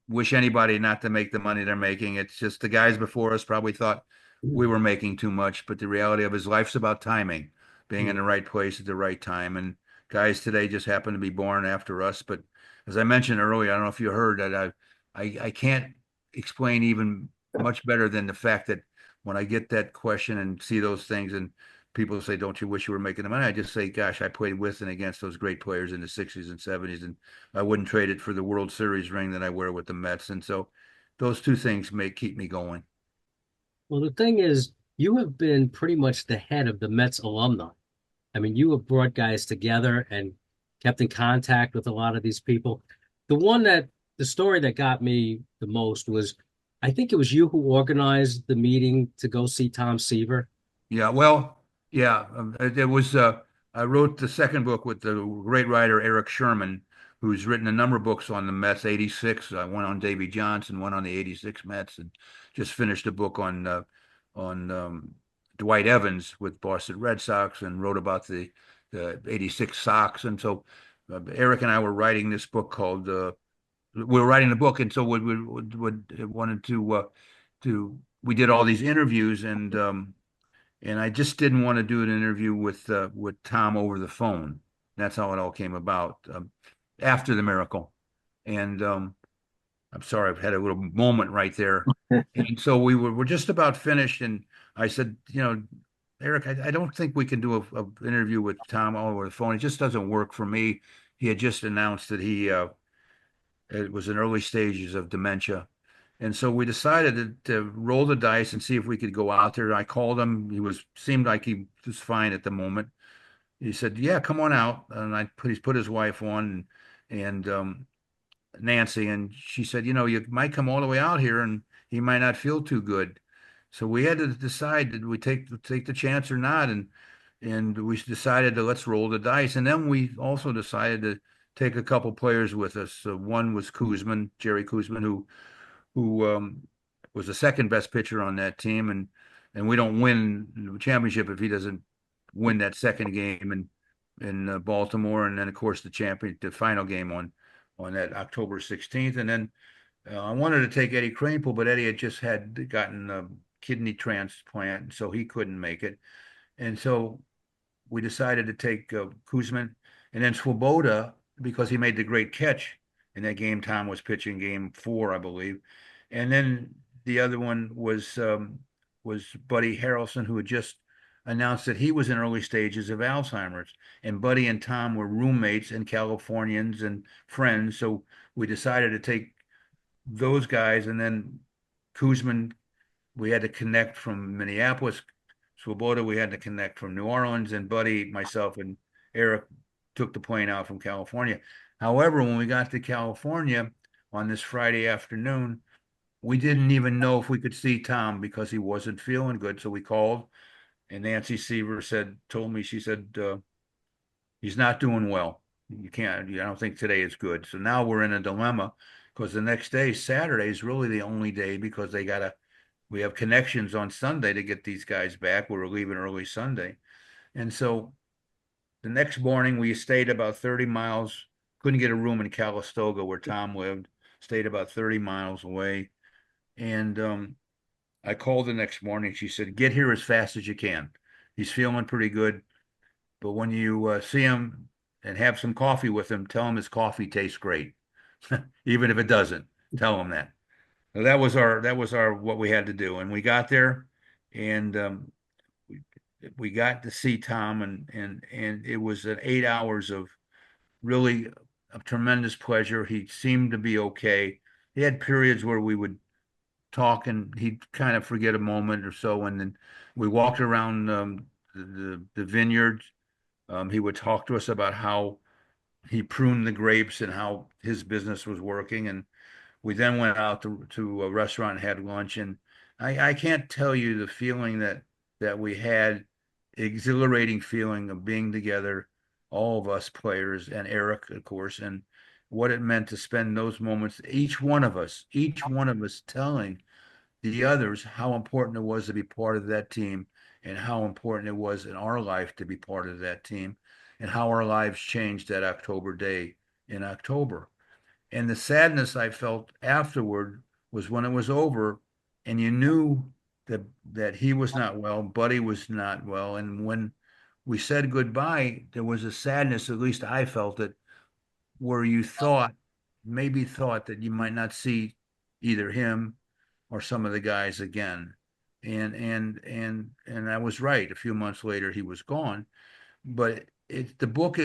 wish anybody not to make the money they're making. It's just the guys before us probably thought we were making too much, but the reality of his life's about timing, being in the right place at the right time. And guys today just happen to be born after us. But as I mentioned earlier, I don't know if you heard that I can't explain even much better than the fact that when I get that question and see those things and people say, don't you wish you were making the money? I just say, gosh, I played with and against those great players in the 60s and 70s, and I wouldn't trade it for the World Series ring that I wear with the Mets. And so those 2 things may keep me going. Well, the thing is, you have been pretty much the head of the Mets alumni. I mean, you have brought guys together and kept in contact with a lot of these people. The story that got me the most was, I think it was you who organized the meeting to go see Tom Seaver. Yeah, well, yeah, it was, I wrote the second book with the great writer Eric Sherman, who's written a number of books on the Mets, 86, one on Davy Johnson, one on the 86 Mets, and just finished a book on Dwight Evans with Boston Red Sox, and wrote about the 86 Sox. And so Eric and I were writing this book called, we were writing the book. And so we wanted to, we did all these interviews, and I just didn't want to do an interview with Tom over the phone. That's how it all came about after the miracle. And I'm sorry, I've had a little moment right there. And so we're just about finished, and I said, Eric, I don't think we can do an interview with Tom over the phone. It just doesn't work for me. He had just announced that it was in early stages of dementia, And so we decided to roll the dice and see if we could go out there. I called him. Seemed like he was fine at the moment. He said, "Yeah, come on out." And he's put his wife on and Nancy, and she said, "You might come all the way out here, and he might not feel too good." So we had to decide, did we take the chance or not? And we decided to let's roll the dice. And then we also decided to take a couple players with us. So one was Koosman, Jerry Koosman, who was the second best pitcher on that team, and we don't win the championship if he doesn't win that second game in Baltimore, and then of course the final game on that October 16th. And then I wanted to take Eddie Kranepool, but Eddie had just had gotten a kidney transplant, so he couldn't make it. And so we decided to take Koosman, and then Swoboda, because he made the great catch in that game. Tom was pitching game 4, I believe. And then the other one was Buddy Harrelson, who had just announced that he was in early stages of Alzheimer's. And Buddy and Tom were roommates and Californians and friends. So we decided to take those guys. And then Koosman, we had to connect from Minneapolis. Swoboda, we had to connect from New Orleans. And Buddy, myself, and Eric took the plane out from California. However, when we got to California on this Friday afternoon, we didn't even know if we could see Tom because he wasn't feeling good. So we called, and Nancy Seaver told me, she said, he's not doing well. I don't think today is good. So now we're in a dilemma because the next day, Saturday, is really the only day because we have connections on Sunday to get these guys back. We were leaving early Sunday. And so the next morning we stayed about 30 miles, couldn't get a room in Calistoga where Tom lived, stayed about 30 miles away. And I called the next morning. She said, "Get here as fast as you can. He's feeling pretty good. But when you see him and have some coffee with him, tell him his coffee tastes great. Even if it doesn't, tell him that." So that was our what we had to do. And we got there, and we got to see Tom, and it was 8 hours of really a tremendous pleasure. He seemed to be okay. He had periods where we would talk and he'd kind of forget a moment or so, and then we walked around the vineyards. He would talk to us about how he pruned the grapes and how his business was working. And we then went out to a restaurant and had lunch. And I can't tell you the feeling that we had, exhilarating feeling of being together, all of us players and Eric, of course, and what it meant to spend those moments, each one of us telling the others how important it was to be part of that team and how important it was in our life to be part of that team and how our lives changed that October day in October. And the sadness I felt afterward was when it was over and you knew that he was not well, Buddy was not well. And when we said goodbye, there was a sadness, at least I felt it, where you maybe thought that you might not see either him or some of the guys again. And I was right. A few months later, he was gone. But the book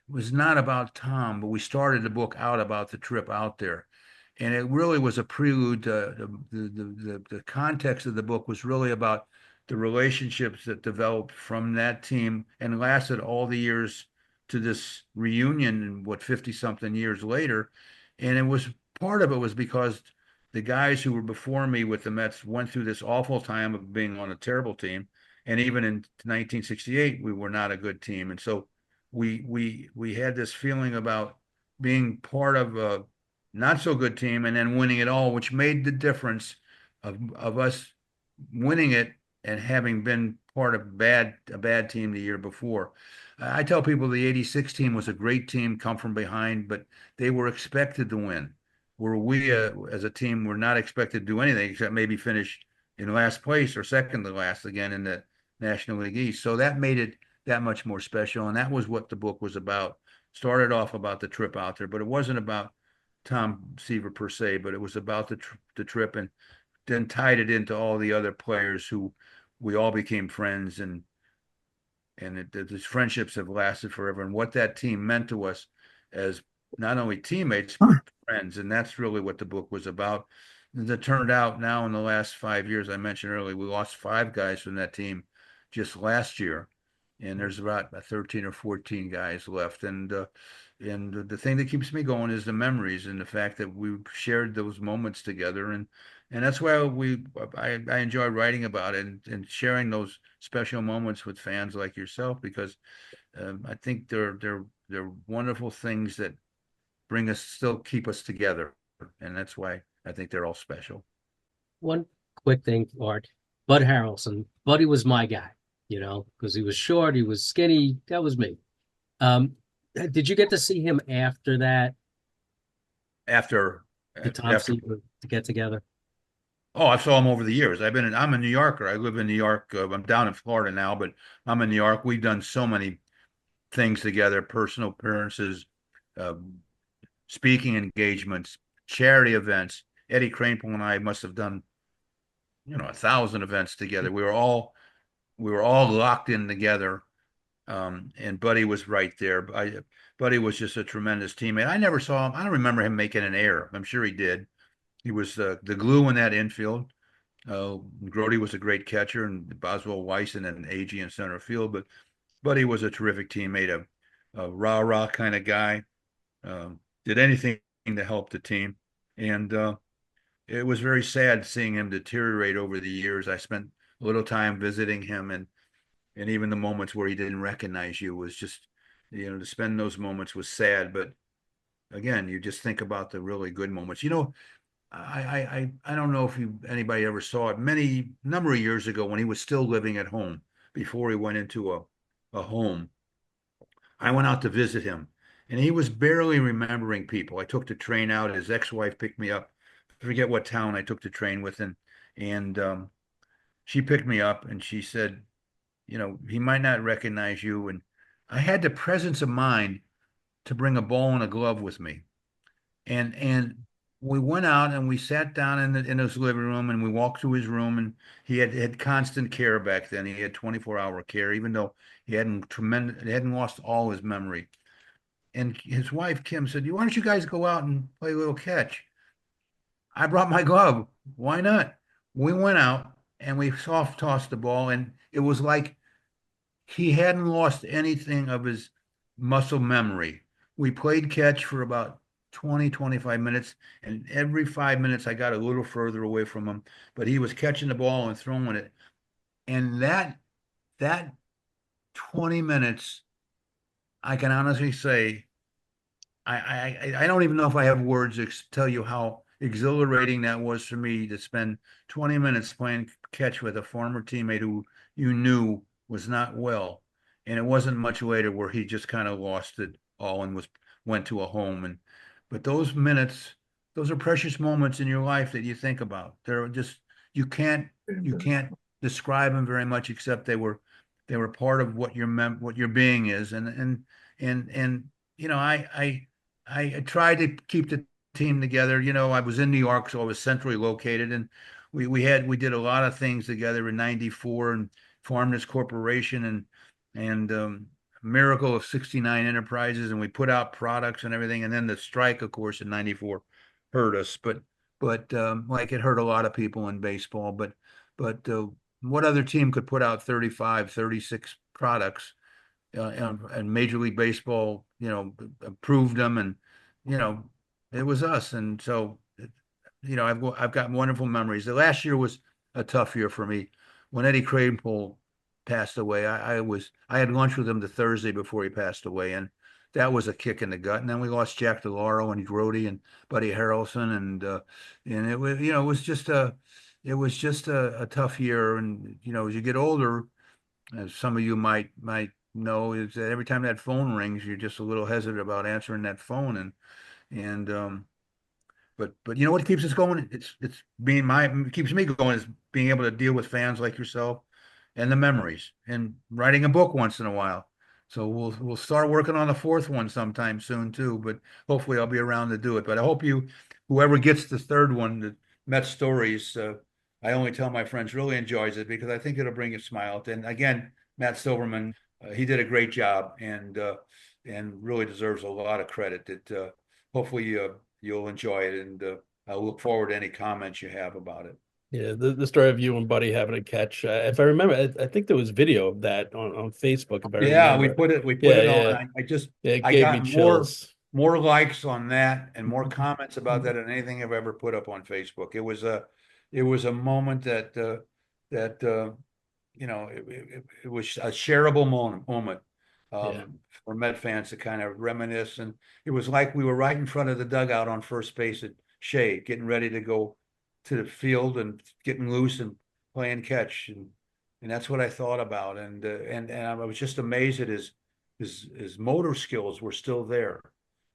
was not about Tom, but we started the book out about the trip out there. And it really was a prelude to the context of the book was really about the relationships that developed from that team and lasted all the years to this reunion, 50 something years later. And part of it was because the guys who were before me with the Mets went through this awful time of being on a terrible team. And even in 1968, we were not a good team. And so we had this feeling about being part of a not so good team and then winning it all, which made the difference of us winning it and having been part of a bad team the year before. I tell people the 86 team was a great team, come from behind, but they were expected to win. Where we, as a team, were not expected to do anything except maybe finish in last place or second to last again in the National League East. So that made it that much more special. And that was what the book was about. Started off about the trip out there, but it wasn't about Tom Seaver per se, but it was about the trip, and then tied it into all the other players who we all became friends, and these friendships have lasted forever. And what that team meant to us as not only teammates, but friends, and that's really what the book was about. That turned out now in the last 5 years, I mentioned earlier, we lost 5 guys from that team just last year, and there's about 13 or 14 guys left. And the thing that keeps me going is the memories and the fact that we shared those moments together, and that's why I enjoy writing about it and sharing those special moments with fans like yourself, because I think they're wonderful things that still keep us together, and that's why I think they're all special. One quick thing, Art. Bud Harrelson. Buddy was my guy, because he was short, he was skinny. That was me. Did you get to see him after that, After the Tom after Seaver to get together? Oh, I saw him over the years. I'm a New Yorker. I live in New York. I'm down in Florida now, but I'm in New York. We've done so many things together, personal appearances, um, speaking engagements, charity events. Eddie Kranepool and I must have done, 1,000 events together. We were all locked in together. And Buddy was right there. Buddy was just a tremendous teammate. I never saw him. I don't remember him making an error. I'm sure he did. He was the glue in that infield. Grody was a great catcher, and Boswell Weiss and then Agee in center field. But Buddy was a terrific teammate, a rah-rah kind of guy. Did anything to help the team. And it was very sad seeing him deteriorate over the years. I spent a little time visiting him, and even the moments where he didn't recognize you was just, to spend those moments was sad. But again, you just think about the really good moments. I don't know if anybody ever saw it many number of years ago when he was still living at home before he went into a home. I went out to visit him, and he was barely remembering people. I took the train out. His ex-wife picked me up. I forget what town I took the train with, and she picked me up, and she said, he might not recognize you. And I had the presence of mind to bring a ball and a glove with me. And we went out and we sat down in his living room, and we walked to his room, and he had constant care back then. He had 24-hour care, even though he hadn't lost all his memory. And his wife, Kim, said, why don't you guys go out and play a little catch? I brought my glove. Why not? We went out and we soft tossed the ball, and it was like he hadn't lost anything of his muscle memory. We played catch for about 20, 25 minutes, and every 5 minutes I got a little further away from him, but he was catching the ball and throwing it. And that 20 minutes, I can honestly say, I don't even know if I have words to tell you how exhilarating that was for me to spend 20 minutes playing catch with a former teammate who you knew was not well. And it wasn't much later where he just kind of lost it all and went to a home. But those minutes, those are precious moments in your life that you think about. They're just, you can't describe them very much, except they were part of what your being is. And I tried to keep the team together. I was in New York, so I was centrally located, and we did a lot of things together in '94 and formed this corporation and Miracle of 69 Enterprises, and we put out products and everything. And then the strike, of course, in '94 hurt us, but like it hurt a lot of people in baseball. But what other team could put out 35, 36 products? And Major League Baseball, approved them, and it was us. And so, I've got wonderful memories. The last year was a tough year for me. When Eddie Kranepool passed away, I had lunch with him the Thursday before he passed away, and that was a kick in the gut. And then we lost Jack DeLauro and Grody and Buddy Harrelson, and it was just a tough year. And as you get older, as some of you might know, is that every time that phone rings, you're just a little hesitant about answering that phone. But what keeps us going? It keeps me going is being able to deal with fans like yourself and the memories, and writing a book once in a while. So we'll start working on the fourth one sometime soon too, but hopefully I'll be around to do it. But I hope whoever gets the third one, the Met Stories, I only tell my friends, really enjoys it, because I think it'll bring a smile. And again, Matt Silverman, he did a great job, and really deserves a lot of credit. That hopefully you'll enjoy it, and I look forward to any comments you have about it. Yeah, the story of you and Buddy having a catch. If I remember, I think there was video of that on Facebook, if I Yeah, we remember. put it Yeah, on. yeah. It I gave me got chills. more likes on that and more comments about that than anything I've ever put up on Facebook. It was a moment that it was a shareable moment Yeah. for Met fans to kind of reminisce. And it was like we were right in front of the dugout on first base at Shea, getting ready to go to the field and getting loose and playing catch. And that's what I thought about. And I was just amazed at his motor skills were still there.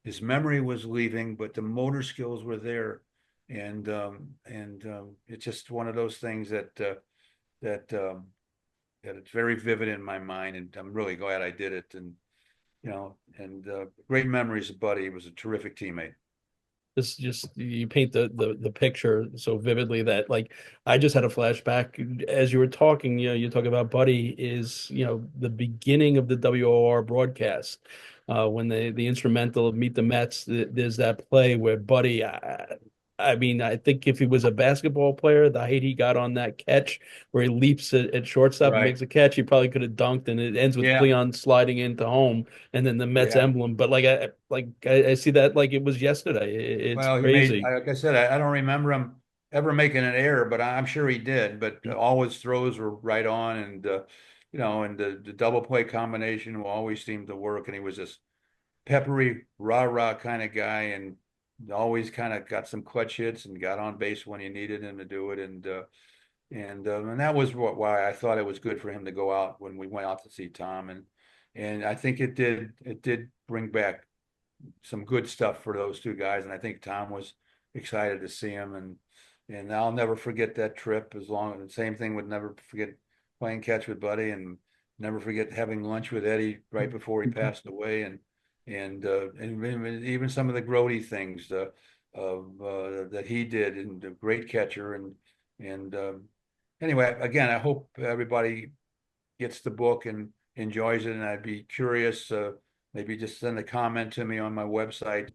His memory was leaving, but the motor skills were there. And it's just one of those things that it's very vivid in my mind, and I'm really glad I did it. And great memories of Buddy. He was a terrific teammate. This just you paint the picture so vividly that like I just had a flashback as you were talking. You talk about Buddy is the beginning of the WOR broadcast when the instrumental of Meet the Mets. There's that play where Buddy. I mean, I think if he was a basketball player, the height he got on that catch where he leaps at shortstop and Right. makes a catch, he probably could have dunked, and it ends with Yeah. Cleon sliding into home and then the Mets Yeah. emblem. But I see that like it was yesterday. It's Well, crazy. like I said, I don't remember him ever making an error, but I'm sure he did. But all his throws were right on, and and the double play combination will always seem to work. And he was this peppery, rah kind of guy, and always kind of got some clutch hits and got on base when you needed him to do it. And that was why I thought it was good for him to go out when we went out to see Tom. And I think it did bring back some good stuff for those two guys. And I think Tom was excited to see him. And I'll never forget that trip. The same thing would never forget playing catch with Buddy, and never forget having lunch with Eddie right before he passed away. And even some of the Grody things that he did, and a great catcher. And anyway, again, I hope everybody gets the book and enjoys it. And I'd be curious, maybe just send a comment to me on my website.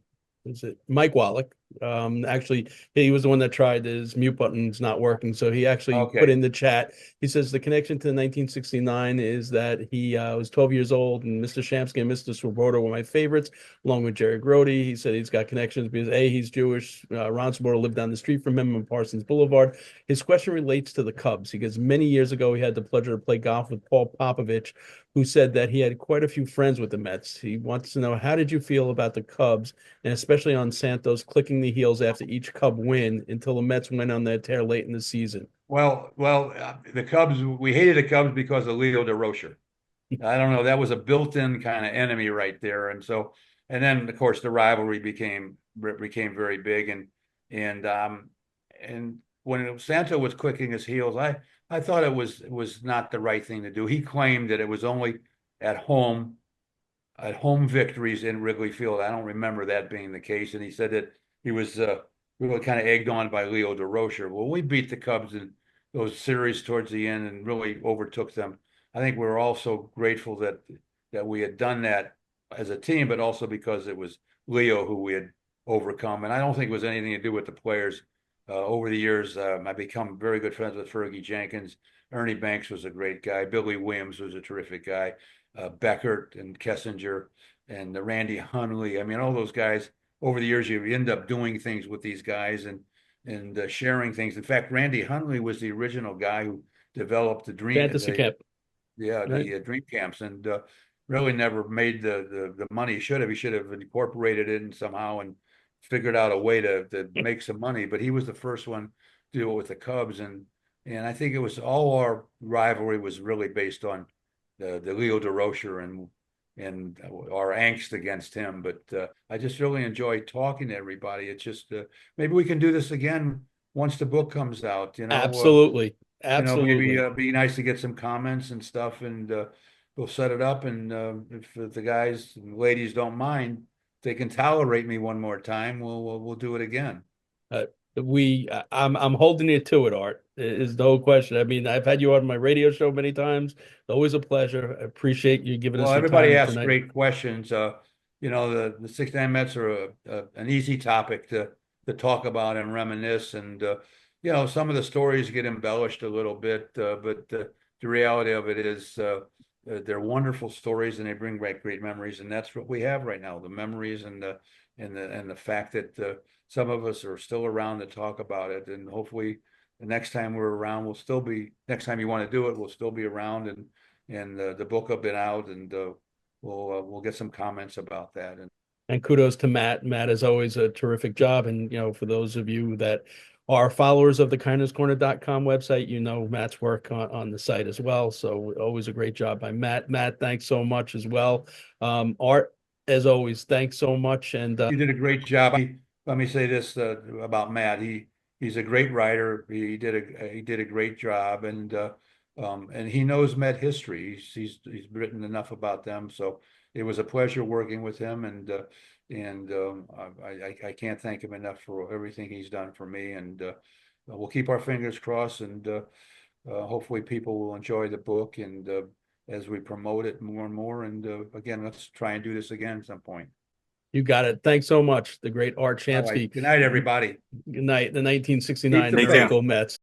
Is it Mike Wallach? Actually, he was the one that tried his mute button's not working, so he actually put in the chat. He says the connection to 1969 is that he was 12 years old, and Mr. Shamsky and Mr. Swoboda were my favorites, along with Jerry Grody. He said he's got connections because he's Jewish. Ron Swoboda lived down the street from him on Parsons Boulevard. His question relates to the Cubs because many years ago he had the pleasure to play golf with Paul Popovich, who said that he had quite a few friends with the Mets. He wants to know, how did you feel about the Cubs, and especially on Santos clicking the heels after each Cub win until the Mets went on their tear late in the season? Well, the Cubs, we hated the Cubs because of Leo DeRocher. I don't know. That was a built-in kind of enemy right there. And then of course the rivalry became very big. And when Santo was clicking his heels, I thought it was not the right thing to do. He claimed that it was only at home victories in Wrigley Field. I don't remember that being the case. And he said that he was really kind of egged on by Leo DeRocher. Well, we beat the Cubs in those series towards the end and really overtook them. I think we were also grateful that we had done that as a team, but also because it was Leo who we had overcome. And I don't think it was anything to do with the players. Over the years, I've become very good friends with Fergie Jenkins. Ernie Banks was a great guy. Billy Williams was a terrific guy. Beckert and Kessinger and Randy Hundley. I mean, all those guys. Over the years, you end up doing things with these guys and sharing things. In fact, Randy Hundley was the original guy who developed the Fantasy camp. Yeah, the dream camps, and really never made the money he should have. He should have incorporated it in somehow and figured out a way to make some money. But he was the first one to do it with the Cubs, and I think it was all our rivalry was really based on the Leo DeRocher and our angst against him. But I just really enjoy talking to everybody. It's just maybe we can do this again once the book comes out. Absolutely. Maybe be nice to get some comments and stuff, and we'll set it up. And if the guys and ladies don't mind, they can tolerate me one more time, we'll do it again. I'm holding you to it, Art. Is no question. I mean, I've had you on my radio show many times. Always a pleasure. I appreciate you giving us. Well, everybody asked great questions. the 69 Mets are an easy topic to talk about and reminisce. And, some of the stories get embellished a little bit, but the reality of it is they're wonderful stories and they bring back great memories. And that's what we have right now, the memories and the fact that some of us are still around to talk about it. And hopefully the next time we're around, next time you want to do it, we'll still be around, and the book will be out, and we'll get some comments about that. And kudos to Matt. Matt is always a terrific job. And, for those of you that are followers of the KINER'S website, Matt's work on the site as well. So always a great job by Matt. Matt, thanks so much as well. Art, as always, thanks so much. And you did a great job. Let me say this about Matt. He's a great writer. He did a great job, and he knows Met history. He's written enough about them, so it was a pleasure working with him, and I can't thank him enough for everything he's done for me. And we'll keep our fingers crossed, and hopefully people will enjoy the book, and as we promote it more and more. And again, let's try and do this again at some point. You got it. Thanks so much. The great Art Shamsky. Right. Good night, everybody. Good night. The 1969 Take care. Miracle Mets.